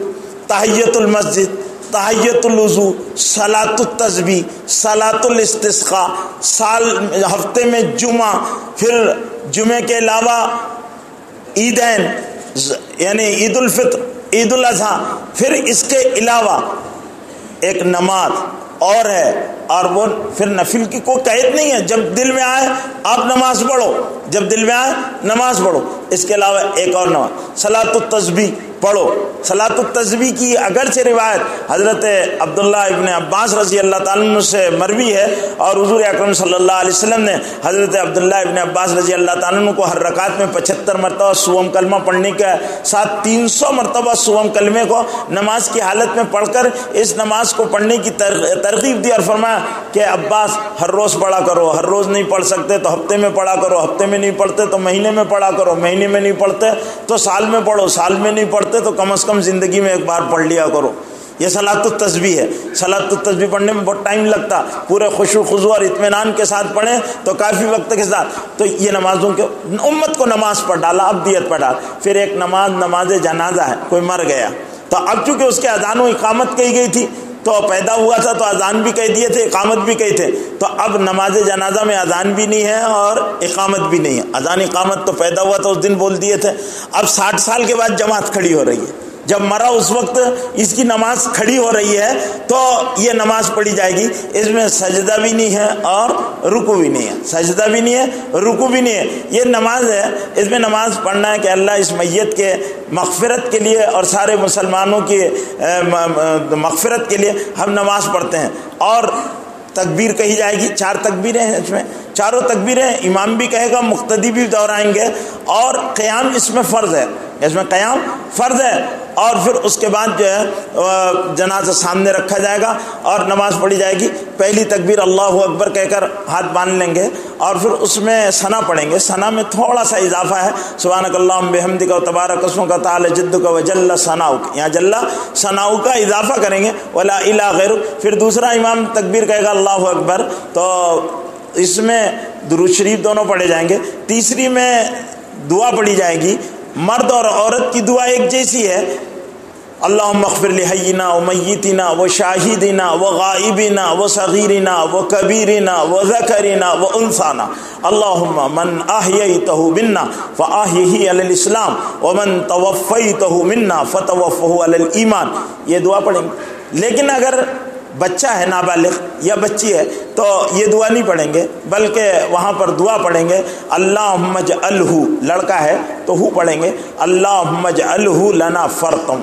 تحیت المسجد، تحیت الوضو، صلاۃ التسبیح، صلاۃ الاستسقاء، ہفتے میں جمعہ، پھر جمعے کے علاوہ عیدین یعنی عید الفطر، عید الاضحیٰ، پھر اس کے علاوہ ایک نماز اور ہے، اور وہ پھر نفل کی کوئی قید نہیں ہے، جب دل میں آئے آپ نماز پڑھو، جب دل میں آئے نماز پڑھو۔ اس کے علاوہ ایک اور نماز صلاۃ التسبیح پڑھو۔ صلاۃ التسبیح کی اگرچہ روایت حضرت عبداللہ ابن عباس رضی اللہ تعالیٰ عنہ سے مروی ہے، اور حضور اکرم صلی اللہ علیہ وسلم نے حضرت عبداللہ ابن عباس رضی اللہ تعالیٰ عنہ کو ہر رکعت میں 75 مرتبہ سوم کلمہ پڑھنے کے ساتھ 300 مرتبہ سوم کلمے کو نماز کی حالت میں پڑھ کر اس نماز کو پڑھنے کی ترغیب دی، اور فرمایا کہ عباس ہر روز پڑھا کرو، ہر روز نہیں پڑھ سکتے تو ہفتے میں پڑھا کرو، ہفتے میں نہیں پڑھتے تو مہینے میں پڑھا کرو، مہینے میں نہیں پڑھتے تو سال میں پڑھو، سال میں نہیں پڑھتے تو کم از کم زندگی میں ایک بار پڑھ لیا کرو۔ یہ صلاۃ التسبیح ہے۔ صلاۃ التسبیح پڑھنے میں بہت ٹائم لگتا، پورے خشوع خضوع اور اطمینان کے ساتھ پڑھیں تو کافی وقت کے ساتھ۔ تو یہ نمازوں کے امت کو نماز پر ڈالا، ابدیت پر ڈالا۔ پھر ایک نماز جنازہ ہے، کوئی مر گیا تو اب چونکہ اس کے اذان و اقامت کہی گئی تھی، تو پیدا ہوا تھا تو اذان بھی کہہ دیے تھے، اقامت بھی کہی تھے، تو اب نماز جنازہ میں اذان بھی نہیں ہے اور اقامت بھی نہیں ہے۔ اذان اقامت تو پیدا ہوا تھا اس دن بول دیے تھے، اب 60 سال کے بعد جماعت کھڑی ہو رہی ہے، جب مرا اس وقت اس کی نماز کھڑی ہو رہی ہے تو یہ نماز پڑھی جائے گی۔ اس میں سجدہ بھی نہیں ہے اور رکوع بھی نہیں ہے، سجدہ بھی نہیں ہے، رکوع بھی نہیں ہے۔ یہ نماز ہے، اس میں نماز پڑھنا ہے کہ اللہ اس میت کے مغفرت کے لیے اور سارے مسلمانوں کی مغفرت کے لیے ہم نماز پڑھتے ہیں۔ اور تکبیر کہی جائے گی، 4 تکبیریں ہیں اس میں، چاروں تکبیریں امام بھی کہے گا، مقتدی بھی دہرائیں گے، اور قیام اس میں فرض ہے، اس میں قیام فرض ہے۔ اور پھر اس کے بعد جو ہے جنازہ سامنے رکھا جائے گا اور نماز پڑھی جائے گی۔ پہلی تکبیر اللہ اکبر کہہ کر ہاتھ باندھ لیں گے، اور پھر اس میں ثنا پڑھیں گے۔ ثنا میں تھوڑا سا اضافہ ہے، سبحانک اللہم بحمدک و تبارک اسمک تعالی جدک و جل ثناؤک، یہاں جل ثناؤک کا اضافہ کریں گے، ولا الہ غیرک۔ پھر دوسرا امام تکبیر کہے گا اللہ اکبر، تو اس میں درود شریف دونوں پڑھے جائیں گے۔ تیسری میں دعا پڑھی جائے گی، مرد اور عورت کی دعا ایک جیسی ہے، اللہم اغفر لحینا و میتنا و شاہدنا و غائبنا و صغیرنا و کبیرنا و ذکرنا و انثانا، اللہم من احییتہ منا فاحیہ علی الاسلام ومن توفیتہ منا فتوفہ علی الایمان۔ یہ دعا پڑھیں گے۔ لیکن اگر بچہ ہے نابالغ یا بچی ہے تو یہ دعا نہیں پڑھیں گے، بلکہ وہاں پر دعا پڑھیں گے اللہم اجعلہ، لڑکا ہے تو ہو پڑھیں گے اللہم اجعلہ لنا فرطم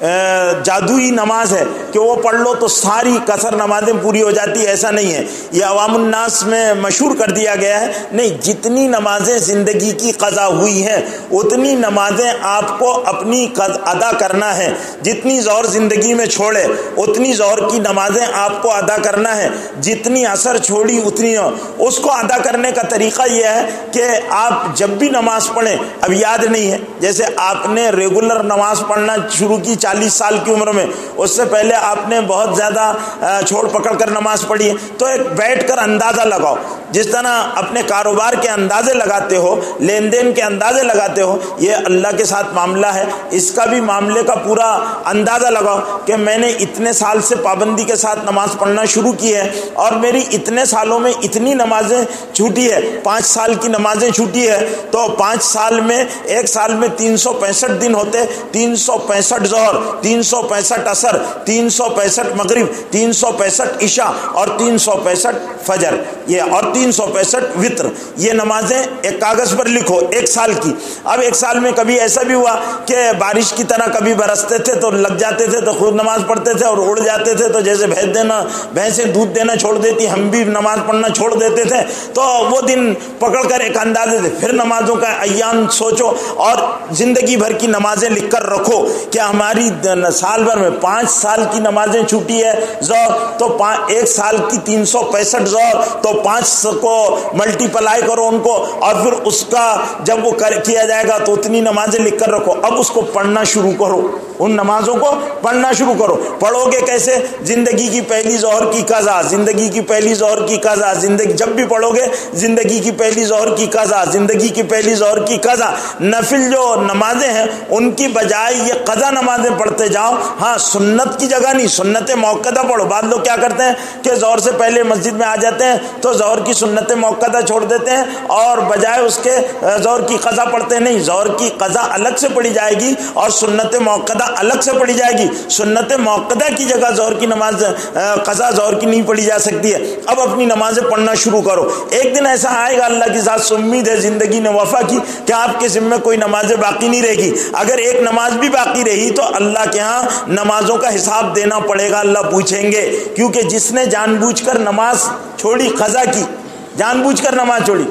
جادوئی نماز ہے کہ وہ پڑھ لو تو ساری قصر نمازیں پوری ہو جاتی، ایسا نہیں ہے، یہ عوام الناس میں مشہور کر دیا گیا ہے۔ نہیں، جتنی نمازیں زندگی کی قضا ہوئی ہیں اتنی نمازیں آپ کو اپنی ادا کرنا ہے۔ جتنی ظہر زندگی میں چھوڑے اتنی ظہر کی نمازیں آپ کو ادا کرنا ہے، جتنی عصر چھوڑی اتنی اس کو ادا کرنے کا طریقہ یہ ہے کہ آپ جب بھی نماز پڑھیں، اب یاد نہیں ہے، جیسے آپ نے ریگولر نماز پڑھنا شروع کی 40 سال کی عمر میں، اس سے پہلے آپ نے بہت زیادہ چھوڑ پکڑ کر نماز پڑھی ہے، تو ایک بیٹھ کر اندازہ لگاؤ، جس طرح اپنے کاروبار کے اندازے لگاتے ہو، لین دین کے اندازے لگاتے ہو، یہ اللہ کے ساتھ معاملہ ہے، اس کا بھی معاملے کا پورا اندازہ لگاؤ کہ میں نے اتنے سال سے پابندی کے ساتھ نماز پڑھنا شروع کی ہے اور میری اتنے سالوں میں اتنی نمازیں چھوٹی ہے، 5 سال کی نمازیں چھوٹی ہے، تو 5 سال میں، ایک سال میں 365 دن ہوتے، 365 ظہر، 365 عصر، 365 مغرب، 365 عشاء اور 365 فجر، یہ اور 365 وتر، یہ نمازیں ایک کاغذ پر لکھو ایک سال کی۔ اب ایک سال میں کبھی ایسا بھی ہوا کہ بارش کی طرح کبھی برستے تھے تو لگ جاتے تھے تو خود نماز پڑھتے تھے، اور اڑ جاتے تھے تو جیسے بھینسیں دودھ دینا چھوڑ دیتی، ہم بھی نماز پڑھنا چھوڑ دیتے تھے، تو وہ دن پکڑ کر ایک اندازے سے پھر نمازوں کا ایام سوچو اور زندگی بھر کی نمازیں لکھ کر رکھو کہ ہماری سال بھر میں 5 سال کی نمازیں چھوٹی ہے ظہر، تو ایک سال کی 365 ظہر، تو 5 کو ملٹی پلائی کرو ان کو، اور پھر اس کا جب وہ کیا جائے گا تو اتنی نمازیں لکھ کر رکھو۔ اب اس کو پڑھنا شروع کرو، ان نمازوں کو پڑھنا شروع کرو۔ پڑھو گے کیسے؟ زندگی کی پہلی ظہر کی قضا، زندگی کی پہلی ظہر کی قضا، زندگی جب بھی پڑھو گے زندگی کی پہلی ظہر کی قضا، زندگی کی پہلی ظہر کی قضا۔ نفل جو نمازیں ہیں ان کی بجائے یہ قضا نمازیں پڑھتے جاؤ، ہاں سنت کی جگہ نہیں، سنت موقدہ پڑھو۔ بعض لوگ کیا کرتے ہیں کہ ظہر سے پہلے مسجد میں آ جاتے ہیں تو ظہر کی سنت موقدہ چھوڑ دیتے ہیں اور بجائے اس کے ظہر کی قضا پڑھتے ہیں۔ نہیں، ظہر کی قضا الگ سے پڑھی جائے گی اور سنت موقدہ الگ سے پڑھی جائے گی۔ سنت موقدہ کی جگہ ظہر کی نماز قضا ظہر کی نہیں پڑھی جا سکتی ہے۔ اب اپنی نمازیں پڑھنا شروع کرو۔ ایک دن ایسا آئے گا اللہ کی ذات سے امید ہے زندگی نے وفا کی کہ آپ کے ذمہ کوئی نمازیں باقی نہیں رہے گی۔ اگر ایک نماز بھی باقی رہی تو اللہ کے ہاں نمازوں کا حساب دینا پڑے گا، اللہ پوچھیں گے، کیونکہ جس نے جان بوجھ کر نماز چھوڑی، قضا کی، جان بوجھ کر نماز چھوڑی،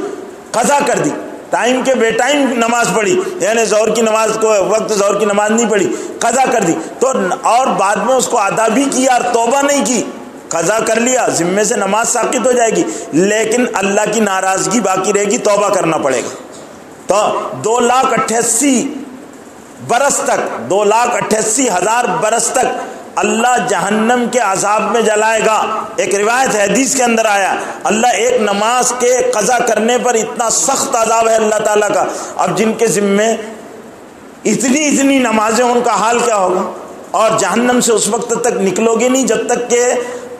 قضا کر دی، ٹائم کے بے ٹائم نماز پڑھی، یعنی ظہر کی نماز کو وقت ظہر کی نماز نہیں پڑھی، قضا کر دی، تو اور بعد میں اس کو ادا بھی کیا اور توبہ نہیں کی، قضا کر لیا، ذمے سے نماز ساقط ہو جائے گی، لیکن اللہ کی ناراضگی باقی رہے گی، توبہ کرنا پڑے گا۔ تو 2,88,000 برس تک، 2,88,000 برس تک اللہ جہنم کے عذاب میں جلائے گا۔ ایک روایت ہے، حدیث کے اندر آیا، اللہ ایک نماز کے قضا کرنے پر اتنا سخت عذاب ہے اللہ تعالیٰ کا۔ اب جن کے ذمے اتنی نمازیں، ان کا حال کیا ہوگا؟ اور جہنم سے اس وقت تک نکلو گے نہیں جب تک کہ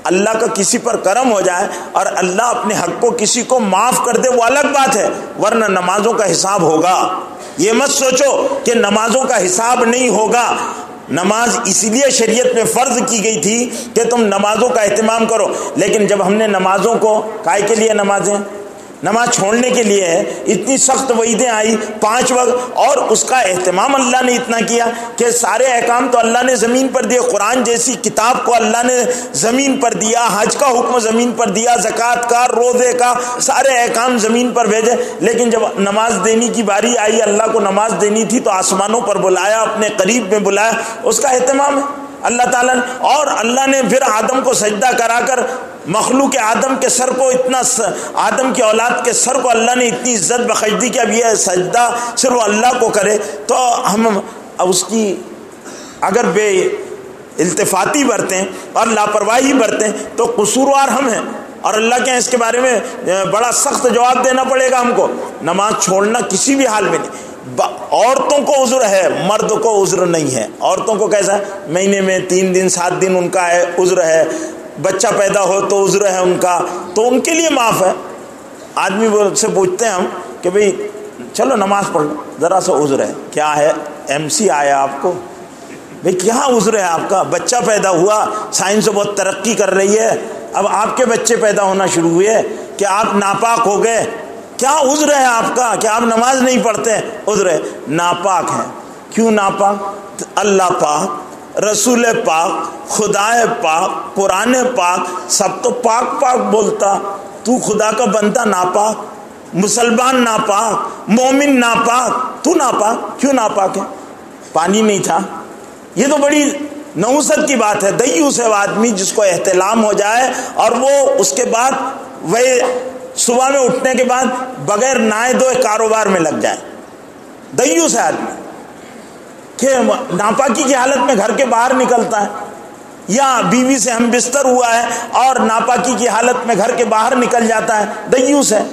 اللہ کا کسی پر کرم ہو جائے اور اللہ اپنے حق کو کسی کو معاف کر دے، وہ الگ بات ہے، ورنہ نمازوں کا حساب ہوگا۔ یہ مت سوچو کہ نمازوں کا حساب نہیں ہوگا۔ نماز اسی لیے شریعت میں فرض کی گئی تھی کہ تم نمازوں کا اہتمام کرو، لیکن جب ہم نے نمازوں کو کائے کے لیے نمازیں، نماز چھوڑنے کے لیے ہے، اتنی سخت وعیدیں آئی 5 وقت، اور اس کا اہتمام اللہ نے اتنا کیا کہ سارے احکام تو اللہ نے زمین پر دیے، قرآن جیسی کتاب کو اللہ نے زمین پر دیا، حج کا حکم زمین پر دیا، زکوٰۃ کا، روزے کا، سارے احکام زمین پر بھیجے، لیکن جب نماز دینے کی باری آئی، اللہ کو نماز دینی تھی تو آسمانوں پر بلایا، اپنے قریب میں بلایا، اس کا اہتمام ہے اللہ تعالیٰ نے۔ اور اللہ نے پھر آدم کو سجدہ کرا کر، مخلوق آدم کے سر کو اتنا، آدم کی اولاد کے سر کو اللہ نے اتنی عزت بخش دی کہ اب یہ سجدہ صرف اللہ کو کرے، تو ہم اب اس کی اگر بے التفاتی برتیں اور لاپرواہی برتیں تو قصوروار ہم ہیں، اور اللہ کے اس کے بارے میں بڑا سخت جواب دینا پڑے گا ہم کو۔ نماز چھوڑنا کسی بھی حال میں نہیں۔ عورتوں کو عذر ہے، مرد کو عذر نہیں ہے۔ عورتوں کو کیسا ہے؟ مہینے میں 3 دن 7 دن ان کا ہے، عذر ہے، بچہ پیدا ہو تو عذر ہے ان کا، تو ان کے لیے معاف ہے۔ آدمی سے پوچھتے ہیں ہم کہ بھئی چلو نماز پڑھ لو، ذرا سا عذر ہے، کیا ہے؟ MC آیا آپ کو، بھئی کیا عذر ہے آپ کا؟ بچہ پیدا ہوا، سائنس بہت ترقی کر رہی ہے، اب آپ کے بچے پیدا ہونا شروع ہوئے کہ آپ ناپاک ہو گئے، کیا عذر ہے آپ کا کہ آپ نماز نہیں پڑھتے؟ عذر ہے، ناپاک ہیں۔ کیوں ناپاک؟ اللہ پاک رسول پاک، خدا پاک، قرآن پاک، سب تو پاک پاک بولتا، تو خدا کا بندہ ناپاک، مسلمان ناپاک، مومن ناپاک، تو ناپاک کیوں ناپاک ہے؟ پانی نہیں تھا؟ یہ تو بڑی نحوست کی بات ہے۔ دیوس ہے وہ آدمی جس کو احتلام ہو جائے اور وہ اس کے بعد وہ صبح میں اٹھنے کے بعد بغیر نہائے دھوئے کاروبار میں لگ جائے۔ دیوس ہے آدمی کہ ناپاکی کی حالت میں گھر کے باہر نکلتا ہے، یا بیوی سے ہم بستر ہوا ہے اور ناپاکی کی حالت میں گھر کے باہر نکل جاتا ہے، دیوس ہے۔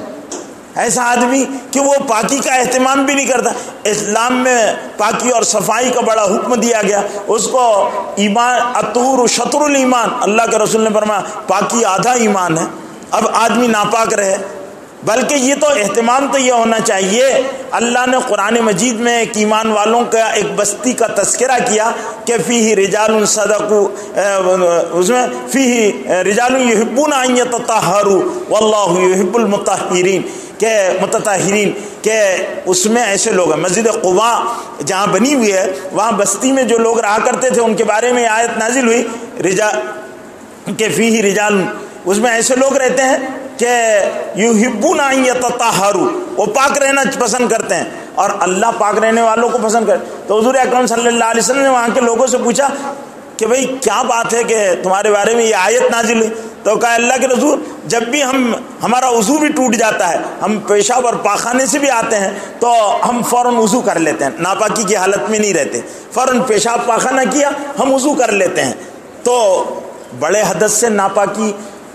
ایسا آدمی کہ وہ پاکی کا اہتمام بھی نہیں کرتا۔ اسلام میں پاکی اور صفائی کا بڑا حکم دیا گیا، اس کو ایمان الطہور شطر الایمان، اللہ کے رسول نے فرمایا پاکی آدھا ایمان ہے۔ اب آدمی ناپاک رہے، بلکہ یہ تو اہتمام تو یہ ہونا چاہیے۔ اللہ نے قرآن مجید میں ایک ایمان والوں کا ایک بستی کا تذکرہ کیا کہ فیہ رجال صدقوا، اس میں فیہ رجال یحبون ان یتطہروا واللہ یحب المطہرین، کہ متطہرین، کہ اس میں ایسے لوگ ہیں۔ مسجد قباء جہاں بنی ہوئی ہے وہاں بستی میں جو لوگ رہا کرتے تھے ان کے بارے میں آیت نازل ہوئی کہ فیہ رجال، اس میں ایسے لوگ رہتے ہیں کہ یحبون ان یتطہروا، وہ پاک رہنا پسند کرتے ہیں، اور اللہ پاک رہنے والوں کو پسند کرتے۔ تو حضور اکرم صلی اللہ علیہ وسلم نے وہاں کے لوگوں سے پوچھا کہ بھئی کیا بات ہے کہ تمہارے بارے میں یہ آیت نازل ہوئی؟ تو کہا اللہ کے رسول جب بھی ہمارا وضو بھی ٹوٹ جاتا ہے، ہم پیشاب اور پاخانے سے بھی آتے ہیں تو ہم فوراً وضو کر لیتے ہیں، ناپاکی کی حالت میں نہیں رہتے، فوراً پیشاب پاخانہ کیا ہم وضو کر لیتے ہیں۔ تو بڑے حدث سے ناپاکی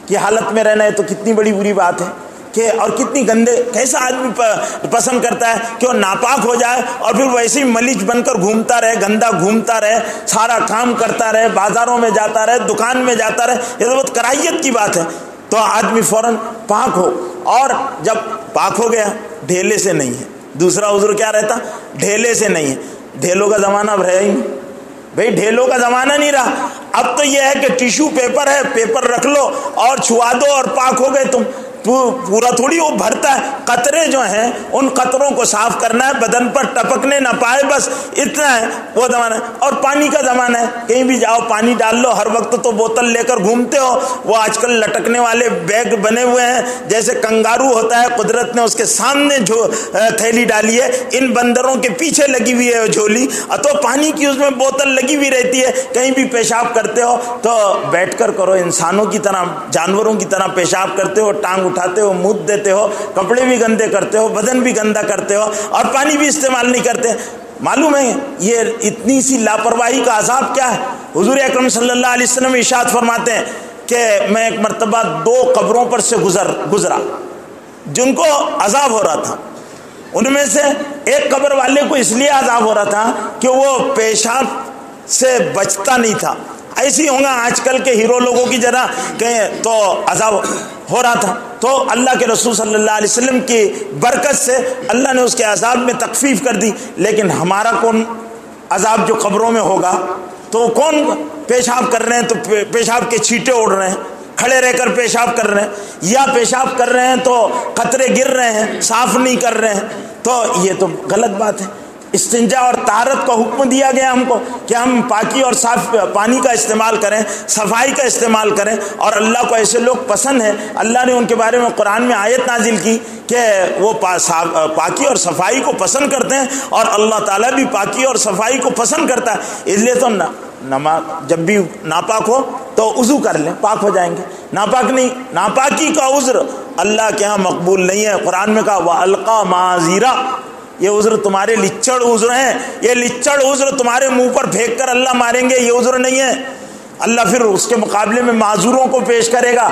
کی حالت میں رہنا ہے تو کتنی بڑی بری بات ہے کہ، اور کتنی گندے، کیسا آدمی پسند کرتا ہے کہ وہ ناپاک ہو جائے اور پھر ویسے ہی ملیچ بن کر گھومتا رہے، گندا گھومتا رہے، سارا کام کرتا رہے، بازاروں میں جاتا رہے، دکان میں جاتا رہے، یہ تو بہت کراہیت کی بات ہے۔ تو آدمی فوراً پاک ہو، اور جب پاک ہو گیا ڈھیلے سے نہیں ہے۔ دوسرا عذر کیا رہتا؟ ڈھیلے سے نہیں ہے۔ ڈھیلوں کا زمانہ اب رہا ہی نہیں بھئی، ڈھیلوں کا زمانہ نہیں رہا۔ اب تو یہ ہے کہ ٹیشو پیپر ہے، پیپر رکھ لو اور چھوا دو اور پاک ہو گئے تم۔ پورا تھوڑی وہ بھرتا ہے، قطرے جو ہیں ان قطروں کو صاف کرنا ہے، بدن پر ٹپکنے نہ پائے، بس اتنا ہے وہ زمانہ ہے۔ اور پانی کا زمانہ ہے، کہیں بھی جاؤ پانی ڈال لو، ہر وقت تو بوتل لے کر گھومتے ہو۔ وہ آج کل لٹکنے والے بیگ بنے ہوئے ہیں، جیسے کنگارو ہوتا ہے، قدرت نے اس کے سامنے جو تھیلی ڈالی ہے، ان بندروں کے پیچھے لگی ہوئی ہے جھولی، تو پانی کی اس میں بوتل لگی ہوئی رہتی ہے۔ کہیں بھی پیشاب کرتے ہو تو بیٹھ کر کرو، انسانوں کی طرح، جانوروں کی طرح پیشاب کرتے ہو، ٹانگ اٹھاتے ہو، منہ دیتے ہو، کپڑے بھی گندے کرتے ہو، بدن بھی گندا کرتے ہو، اور پانی بھی استعمال نہیں کرتے۔ معلوم ہے یہ اتنی سی لاپرواہی کا عذاب کیا ہے؟ حضور اکرم صلی اللہ علیہ وسلم ارشاد فرماتے ہیں کہ میں ایک مرتبہ 2 قبروں پر سے گزرا جن کو عذاب ہو رہا تھا۔ ان میں سے ایک قبر والے کو اس لیے عذاب ہو رہا تھا کہ وہ پیشاب سے بچتا نہیں تھا۔ ایسی ہوں گا آج کل کے ہیرو لوگوں کی جرا کہیں تو عذاب ہو رہا تھا، تو اللہ کے رسول صلی اللہ علیہ وسلم کی برکت سے اللہ نے اس کے عذاب میں تخفیف کر دی۔ لیکن ہمارا کون عذاب جو قبروں میں ہوگا؟ تو کون پیشاب کر رہے ہیں تو پیشاب کے چھینٹے اڑ رہے ہیں، کھڑے رہ کر پیشاب کر رہے ہیں، یا پیشاب کر رہے ہیں تو قطرے گر رہے ہیں، صاف نہیں کر رہے ہیں، تو یہ تو غلط بات ہے۔ استنجا اور طہارت کا حکم دیا گیا ہم کو کہ ہم پاکی اور صاف پانی کا استعمال کریں، صفائی کا استعمال کریں، اور اللہ کو ایسے لوگ پسند ہیں۔ اللہ نے ان کے بارے میں قرآن میں آیت نازل کی کہ وہ پاکی اور صفائی کو پسند کرتے ہیں، اور اللہ تعالیٰ بھی پاکی اور صفائی کو پسند کرتا ہے۔ اس لیے تو جب بھی ناپاک ہو تو وضو کر لیں، پاک ہو جائیں گے۔ ناپاک نہیں، ناپاکی کا عذر اللہ کے ہاں مقبول نہیں ہے۔ قرآن میں کہا وَأَلْقَى مَعَاذِيرَ، یہ عذر تمہارے لچڑ عذر ہیں، یہ لچڑ عذر تمہارے منہ پر پھینک کر اللہ ماریں گے، یہ عذر نہیں ہے۔ اللہ پھر اس کے مقابلے میں معذوروں کو پیش کرے گا۔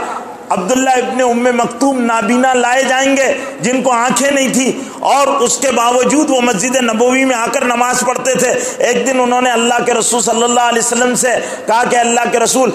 عبداللہ ابن ام مکتوم نابینا لائے جائیں گے جن کو آنکھیں نہیں تھی، اور اس کے باوجود وہ مسجد نبوی میں آ کر نماز پڑھتے تھے۔ ایک دن انہوں نے اللہ کے رسول صلی اللہ علیہ وسلم سے کہا کہ اللہ کے رسول،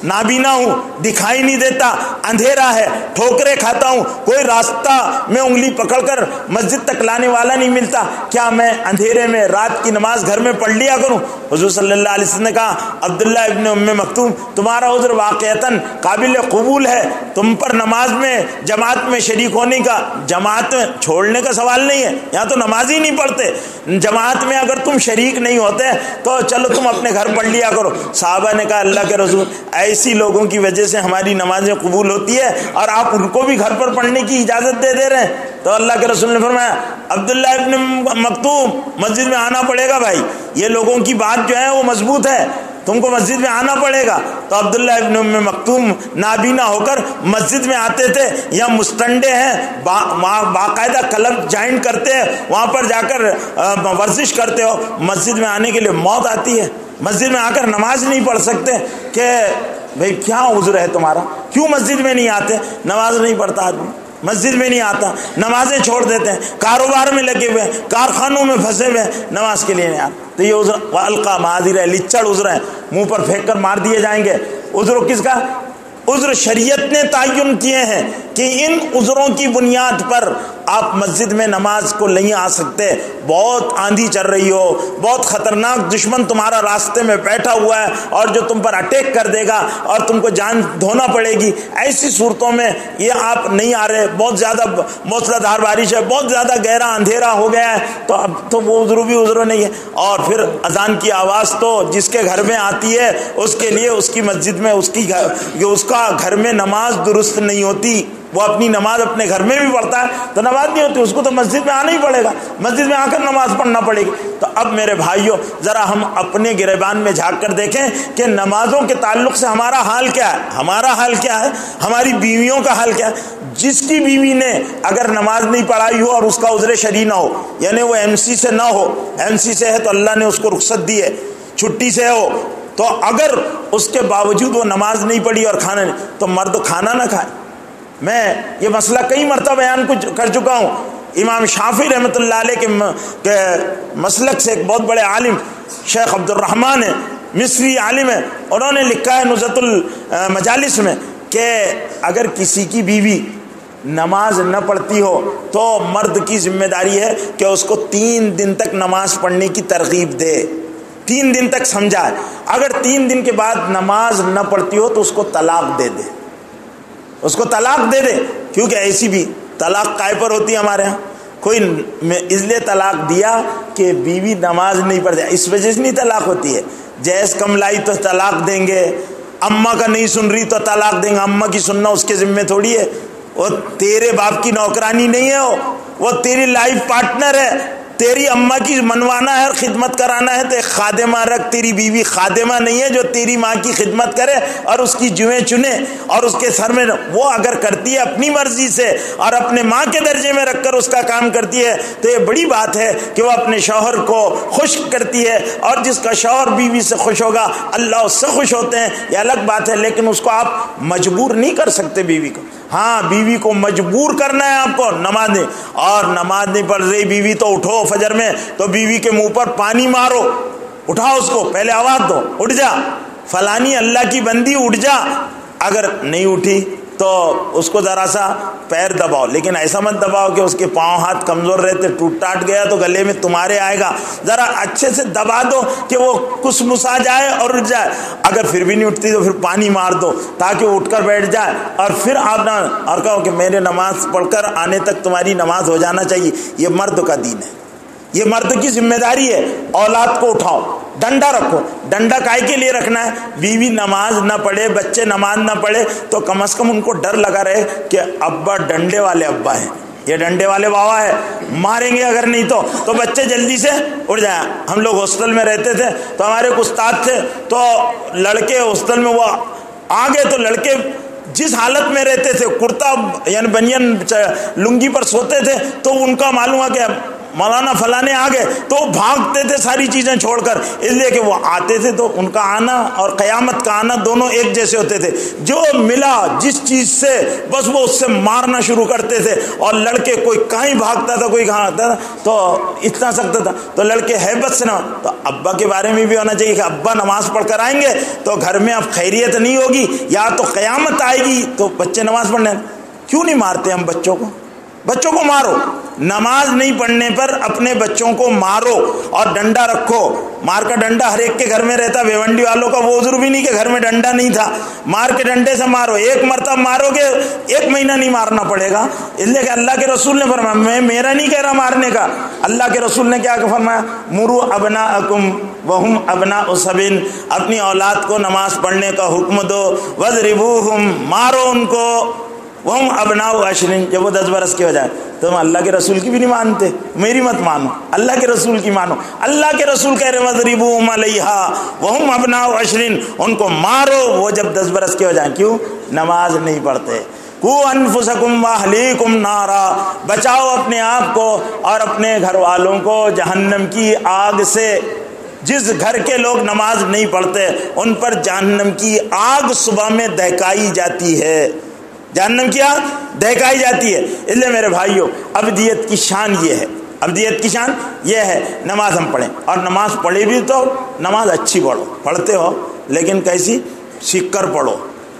نابینا ہوں، دکھائی نہیں دیتا، اندھیرا ہے، ٹھوکریں کھاتا ہوں، کوئی راستہ میں انگلی پکڑ کر مسجد تک لانے والا نہیں ملتا، کیا میں اندھیرے میں رات کی نماز گھر میں پڑھ لیا کروں؟ حضور صلی اللہ علیہ وسلم نے کہا عبداللہ ابن ام مکتوم تمہارا عذر واقعتاً قابل قبول ہے، تم پر نماز میں جماعت میں شریک ہونے کا، جماعت میں چھوڑنے کا سوال نہیں ہے، یہاں تو نماز ہی نہیں پڑھتے، جماعت میں اگر تم شریک نہیں ہوتے تو چلو تم اپنے گھر پڑھ لیا کرو۔ صحابہ نے کہا اللہ کے رسول ایسی لوگوں کی وجہ سے ہماری نمازیں قبول ہوتی ہے اور آپ ان کو بھی گھر پر پڑھنے کی اجازت دے رہے ہیں؟ تو اللہ کے رسول نے فرمایا عبداللہ ابن مکتوم مسجد میں آنا پڑے گا بھائی، یہ لوگوں کی بات جو ہے وہ مضبوط ہے، تم کو مسجد میں آنا پڑے گا۔ تو عبداللہ ابن ام مکتوم نابینا ہو کر مسجد میں آتے تھے، یا مستنڈے ہیں باقاعدہ کلب جوائن کرتے ہیں، وہاں پر جا کر ورزش کرتے ہو، مسجد میں آنے کے لیے موت آتی ہے، مسجد میں آ کر نماز نہیں پڑھ سکتے کہ بھئی کیا عذر ہے تمہارا، کیوں مسجد میں نہیں آتے؟ نماز نہیں پڑھتا آدمی، مسجد میں نہیں آتا، نمازیں چھوڑ دیتے ہیں، کاروبار میں لگے ہوئے ہیں، کارخانوں میں پھنسے ہوئے ہیں، نماز کے لیے نہیں آتے۔ تو یہ عذر والقا معاذر ہے، لچڑ عذر ہیں، منہ پر پھینک کر مار دیے جائیں گے۔ عذر کس کا؟ عذر شریعت نے تعین کیے ہیں کہ ان عذروں کی بنیاد پر آپ مسجد میں نماز کو نہیں آ سکتے، بہت آندھی چل رہی ہو، بہت خطرناک دشمن تمہارا راستے میں بیٹھا ہوا ہے اور جو تم پر اٹیک کر دے گا اور تم کو جان دھونا پڑے گی، ایسی صورتوں میں یہ آپ نہیں آ رہے، بہت زیادہ موسلا دھار بارش ہے، بہت زیادہ گہرا اندھیرا ہو گیا ہے، تو اب تو وہ عذر بھی عذر نہیں ہے۔ اور پھر اذان کی آواز تو جس کے گھر میں آتی ہے اس کے لیے اس کی مسجد میں اس کا گھر میں نماز درست نہیں ہوتی، وہ اپنی نماز اپنے گھر میں بھی پڑھتا ہے تو نماز نہیں ہوتی، اس کو تو مسجد میں آنا ہی پڑے گا، مسجد میں آ کر نماز پڑھنا پڑے گی۔ تو اب میرے بھائیوں ذرا ہم اپنے گریبان میں جھانک کر دیکھیں کہ نمازوں کے تعلق سے ہمارا حال کیا ہے، ہمارا حال کیا ہے، ہماری بیویوں کا حال کیا ہے۔ جس کی بیوی نے اگر نماز نہیں پڑھائی ہو اور اس کا عذر شرعی نہ ہو، یعنی وہ ایم سی سے نہ ہو، ایم سی سے ہے تو اللہ نے اس کو رخصت دی ہے، چھٹی سے ہو، تو اگر اس کے باوجود وہ نماز نہیں پڑھی اور کھانا نہیں، تو مرد کھانا نہ کھائے۔ میں یہ مسئلہ کئی مرتبہ بیان کر چکا ہوں، امام شافعی رحمۃ اللہ علیہ کے مسلک سے ایک بہت بڑے عالم شیخ عبد الرحمن ہے، مصری عالم ہے، انہوں نے لکھا ہے نزہۃ المجالس میں کہ اگر کسی کی بیوی نماز نہ پڑھتی ہو تو مرد کی ذمہ داری ہے کہ اس کو 3 دن تک نماز پڑھنے کی ترغیب دے، 3 دن تک سمجھائے، اگر 3 دن کے بعد نماز نہ پڑھتی ہو تو اس کو طلاق دے دے، اس کو طلاق دے دے، کیونکہ ایسی بھی طلاق قائے پر ہوتی ہے ہمارے ہاں، کوئی اس لیے طلاق دیا کہ بیوی نماز نہیں پڑھتی، اس وجہ سے نہیں طلاق ہوتی ہے، جیز کم لائی تو طلاق دیں گے، اماں کا نہیں سن رہی تو طلاق دیں گے، اماں کی سننا اس کے ذمہ تھوڑی ہے، وہ تیرے باپ کی نوکرانی نہیں ہے، وہ تیری لائف پارٹنر ہے، تیری اماں کی منوانا ہے اور خدمت کرانا ہے تو ایک خادمہ رکھ، تیری بیوی خادمہ نہیں ہے جو تیری ماں کی خدمت کرے اور اس کی جویں چنے اور اس کے سر میں، وہ اگر کرتی ہے اپنی مرضی سے اور اپنے ماں کے درجے میں رکھ کر اس کا کام کرتی ہے تو یہ بڑی بات ہے کہ وہ اپنے شوہر کو خوش کرتی ہے، اور جس کا شوہر بیوی سے خوش ہوگا اللہ اس سے خوش ہوتے ہیں، یہ الگ بات ہے، لیکن اس کو آپ مجبور نہیں کر سکتے بیوی کو۔ ہاں بیوی کو مجبور کرنا ہے آپ کو نماز نہیں، اور نماز نہیں پڑھ رہی بیوی تو اٹھو فجر میں تو بیوی کے منہ پر پانی مارو، اٹھاؤ اس کو، پہلے آواز دو، اٹھ جا فلانی اللہ کی بندی اٹھ جا، اگر نہیں اٹھی تو اس کو ذرا سا پیر دباؤ، لیکن ایسا مت دباؤ کہ اس کے پاؤں ہاتھ کمزور رہتے، ٹوٹ ٹاٹ گیا تو گلے میں تمہارے آئے گا، ذرا اچھے سے دبا دو کہ وہ کس مسا جائے اور اٹھ جائے، اگر پھر بھی نہیں اٹھتی تو پھر پانی مار دو تاکہ وہ اٹھ کر بیٹھ جائے، اور پھر آپ نہ اور کہو کہ میرے نماز پڑھ کر آنے تک تمہاری نماز ہو جانا چاہیے۔ یہ مرد کا دین ہے، یہ مرد کی ذمہ داری ہے۔ اولاد کو اٹھاؤ، ڈنڈا رکھو، ڈنڈا کائے کے لیے رکھنا ہے؟ بیوی نماز نہ پڑھے، بچے نماز نہ پڑھے تو کم از کم ان کو ڈر لگا رہے کہ ابا ڈنڈے والے ابا ہیں، یہ ڈنڈے والے بابا ہے، ماریں گے اگر نہیں تو بچے جلدی سے اٹھ جائیں۔ ہم لوگ ہاسٹل میں رہتے تھے تو ہمارے ایک استاد تھے، تو لڑکے ہاسٹل میں وہ آگے تو لڑکے جس حالت میں رہتے تھے، کرتا یعنی بنین لنگی پر سوتے تھے، تو ان کا معلوم ہے کہ مولانا فلانے آ گئے تو وہ بھاگتے تھے ساری چیزیں چھوڑ کر، اس لیے کہ وہ آتے تھے تو ان کا آنا اور قیامت کا آنا دونوں ایک جیسے ہوتے تھے. جو ملا جس چیز سے بس وہ اس سے مارنا شروع کرتے تھے. اور لڑکے کوئی کہیں بھاگتا تھا کوئی کہاں آتا تھا تو اتنا سکتا تھا تو لڑکے ہیبت سے نہ. تو ابا کے بارے میں بھی ہونا چاہیے کہ ابا نماز پڑھ کر آئیں گے تو گھر میں اب خیریت نہیں ہوگی، یا تو قیامت آئے گی تو بچے نماز پڑھنے. کیوں نہیں مارتے ہم بچوں کو؟ بچوں کو مارو. نماز نہیں پڑھنے پر اپنے بچوں کو مارو اور ڈنڈا رکھو. مار کا ڈنڈا ہر ایک کے گھر میں رہتا. بھیونڈی والوں کا وہ عذر بھی نہیں کہ گھر میں ڈنڈا نہیں تھا. مار کے ڈنڈے سے مارو. ایک مرتبہ مارو گے 1 مہینہ نہیں مارنا پڑے گا. اس لیے کہ اللہ کے رسول نے فرمایا، میں میرا نہیں کہہ رہا مارنے کا، اللہ کے رسول نے کیا فرمایا، مروا ابناءکم وہم ابناء سبع، اپنی اولاد کو نماز پڑھنے کا حکم دو. وضربوہم، مارو ان کو. وہم ابناء 10، جب وہ 10 برس کے ہو جائے. تم اللہ کے رسول کی بھی نہیں مانتے، میری مت مانو، اللہ کے رسول کی مانو. اللہ کے رسول کہہ رہے وضربوہم علیہا وہم ابناء 10، ان کو مارو وہ جب 10 برس کے ہو جائیں. کیوں؟ نماز نہیں پڑھتے. قوا انفسکم واہلیکم نارا، بچاؤ اپنے آپ کو اور اپنے گھر والوں کو جہنم کی آگ سے. جس گھر کے لوگ نماز نہیں پڑھتے ان پر جہنم کی آگ صبح میں دہکائی جاتی ہے. جہنم کی آگ دہکائی جاتی ہے. اس لیے میرے بھائیوں، ابدیت کی شان یہ ہے، ابدیت کی شان یہ ہے نماز ہم پڑھیں. اور نماز پڑھی بھی تو نماز اچھی پڑھو. پڑھتے ہو لیکن کیسی؟ سیکھ کر پڑھو،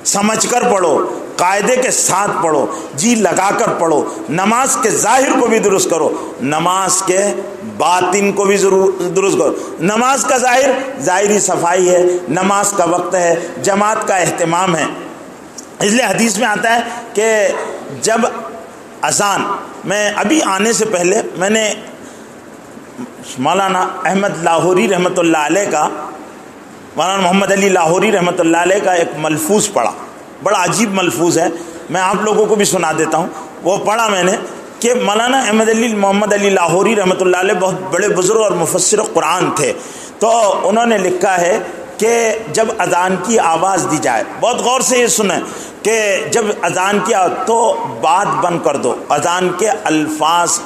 سمجھ کر پڑھو، قاعدے کے ساتھ پڑھو، جی لگا کر پڑھو. نماز کے ظاہر کو بھی درست کرو، نماز کے باطن کو بھی درست کرو. نماز کا ظاہر ظاہری صفائی ہے، نماز کا وقت ہے، جماعت کا اہتمام ہے. اس لیے حدیث میں آتا ہے کہ جب اذان، میں ابھی آنے سے پہلے میں نے مولانا احمد لاہوری رحمۃ اللہ علیہ کا، مولانا محمد علی لاہوری رحمۃ اللہ علیہ کا ایک ملفوظ پڑھا. بڑا عجیب ملفوظ ہے، میں آپ لوگوں کو بھی سنا دیتا ہوں. وہ پڑھا میں نے کہ مولانا محمد علی لاہوری رحمۃ اللہ علیہ بہت بڑے بزرگ اور مفسر قرآن تھے. تو انہوں نے لکھا ہے کہ جب اذان کی آواز دی جائے، بہت غور سے یہ سنیں کہ جب اذان کی تو بات بند کر دو، اذان کے الفاظ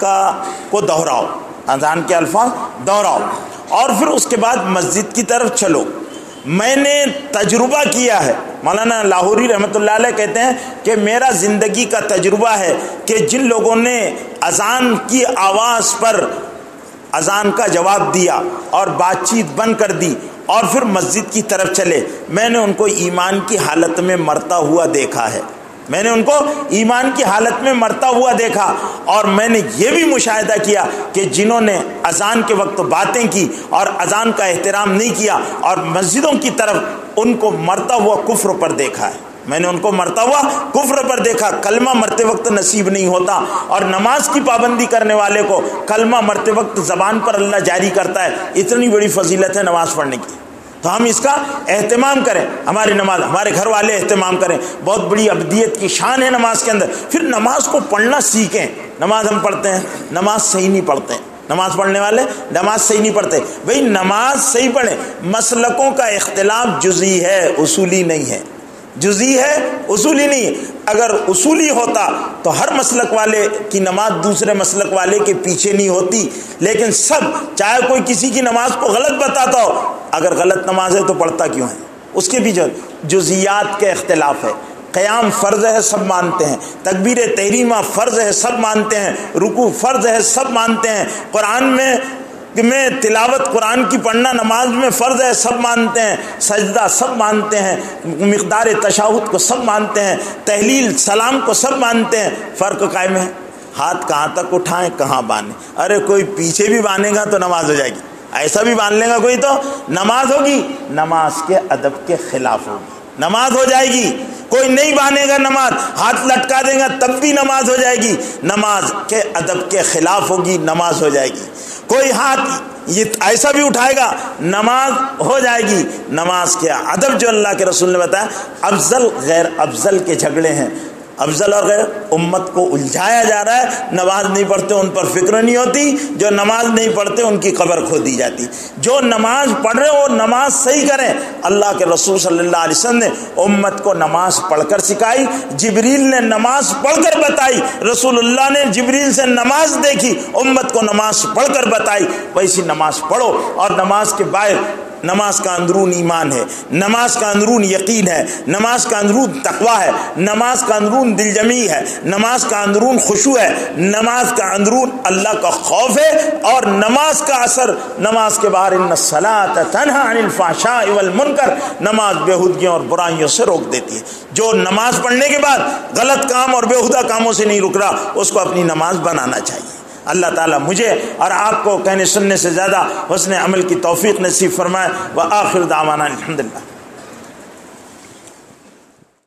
کو دہراؤ، اذان کے الفاظ دہراؤ اور پھر اس کے بعد مسجد کی طرف چلو. میں نے تجربہ کیا ہے، مولانا لاہوری رحمۃ اللہ علیہ کہتے ہیں کہ میرا زندگی کا تجربہ ہے کہ جن لوگوں نے اذان کی آواز پر اذان کا جواب دیا اور بات چیت بند کر دی اور پھر مسجد کی طرف چلے، میں نے ان کو ایمان کی حالت میں مرتا ہوا دیکھا ہے. میں نے ان کو ایمان کی حالت میں مرتا ہوا دیکھا. اور میں نے یہ بھی مشاہدہ کیا کہ جنہوں نے اذان کے وقت باتیں کی اور اذان کا احترام نہیں کیا اور مسجدوں کی طرف، ان کو مرتا ہوا کفر پر دیکھا ہے. میں نے ان کو مرتا ہوا کفر پر دیکھا. کلمہ مرتے وقت نصیب نہیں ہوتا، اور نماز کی پابندی کرنے والے کو کلمہ مرتے وقت زبان پر اللہ جاری کرتا ہے. اتنی بڑی فضیلت ہے نماز پڑھنے کی، تو ہم اس کا اہتمام کریں. ہماری نماز، ہمارے گھر والے اہتمام کریں. بہت بڑی ابدیت کی شان ہے نماز کے اندر. پھر نماز کو پڑھنا سیکھیں. نماز ہم پڑھتے ہیں، نماز صحیح نہیں پڑھتے ہیں. نماز پڑھنے والے نماز صحیح نہیں پڑھتے. بھئی نماز صحیح پڑھیں. مسلکوں کا اختلاف جزئی ہے، اصولی نہیں ہے. جزئی ہے، اصولی نہیں ہے. اگر اصولی ہوتا تو ہر مسلک والے کی نماز دوسرے مسلک والے کے پیچھے نہیں ہوتی. لیکن سب، چاہے کوئی کسی کی نماز کو غلط بتاتا ہو، اگر غلط نماز ہے تو پڑھتا کیوں ہے؟ اس کے پیچھے جزیات کے اختلاف ہے. قیام فرض ہے، سب مانتے ہیں. تکبیر تحریمہ فرض ہے، سب مانتے ہیں. رکوع فرض ہے، سب مانتے ہیں. قرآن میں تلاوت قرآن کی پڑھنا نماز میں فرض ہے، سب مانتے ہیں. سجدہ سب مانتے ہیں. مقدار تشہد کو سب مانتے ہیں. تحلیل سلام کو سب مانتے ہیں. فرق قائم ہے، ہاتھ کہاں تک اٹھائیں، کہاں باندھیں. ارے کوئی پیچھے بھی باندھے گا تو نماز ہو جائے گی، ایسا بھی باندھ لے گا کوئی تو نماز ہوگی. نماز کے ادب کے خلاف ہوگی، نماز ہو جائے گی. کوئی نہیں باندھے گا نماز، ہاتھ لٹکا دے گا تب بھی نماز ہو جائے گی. نماز کے ادب کے خلاف ہوگی، نماز ہو جائے گی. کوئی ہاتھ یہ ایسا بھی اٹھائے گا، نماز ہو جائے گی. نماز کے ادب جو اللہ کے رسول نے بتایا، افضل غیر افضل کے جھگڑے ہیں. افضل اور غیر امت کو الجھایا جا رہا ہے. نماز نہیں پڑھتے ان پر فکر نہیں ہوتی، جو نماز نہیں پڑھتے ان کی قبر کھو دی جاتی. جو نماز پڑھ رہے وہ نماز صحیح کریں. اللہ کے رسول صلی اللہ علیہ وسلم نے امت کو نماز پڑھ کر سکھائی، جبریل نے نماز پڑھ کر بتائی، رسول اللہ نے جبریل سے نماز دیکھی، امت کو نماز پڑھ کر بتائی. ویسی نماز پڑھو. اور نماز کے باہر نماز کا اندرون ایمان ہے، نماز کا اندرون یقین ہے، نماز کا اندرون تقویٰ ہے، نماز کا اندرون دل جمعی ہے، نماز کا اندرون خشوع ہے، نماز کا اندرون اللہ کا خوف ہے. اور نماز کا اثر نماز کے باہر ان الصلاۃ تنہی عن الفحشاء والمنکر، نماز بےہودگیوں اور برائیوں سے روک دیتی ہے. جو نماز پڑھنے کے بعد غلط کام اور بےہودہ کاموں سے نہیں رک رہا اس کو اپنی نماز بنانا چاہیے. اللہ تعالیٰ مجھے اور آپ کو کہنے سننے سے زیادہ حسن عمل کی توفیق نصیب فرمائے. وآخر دعوانا الحمدللہ.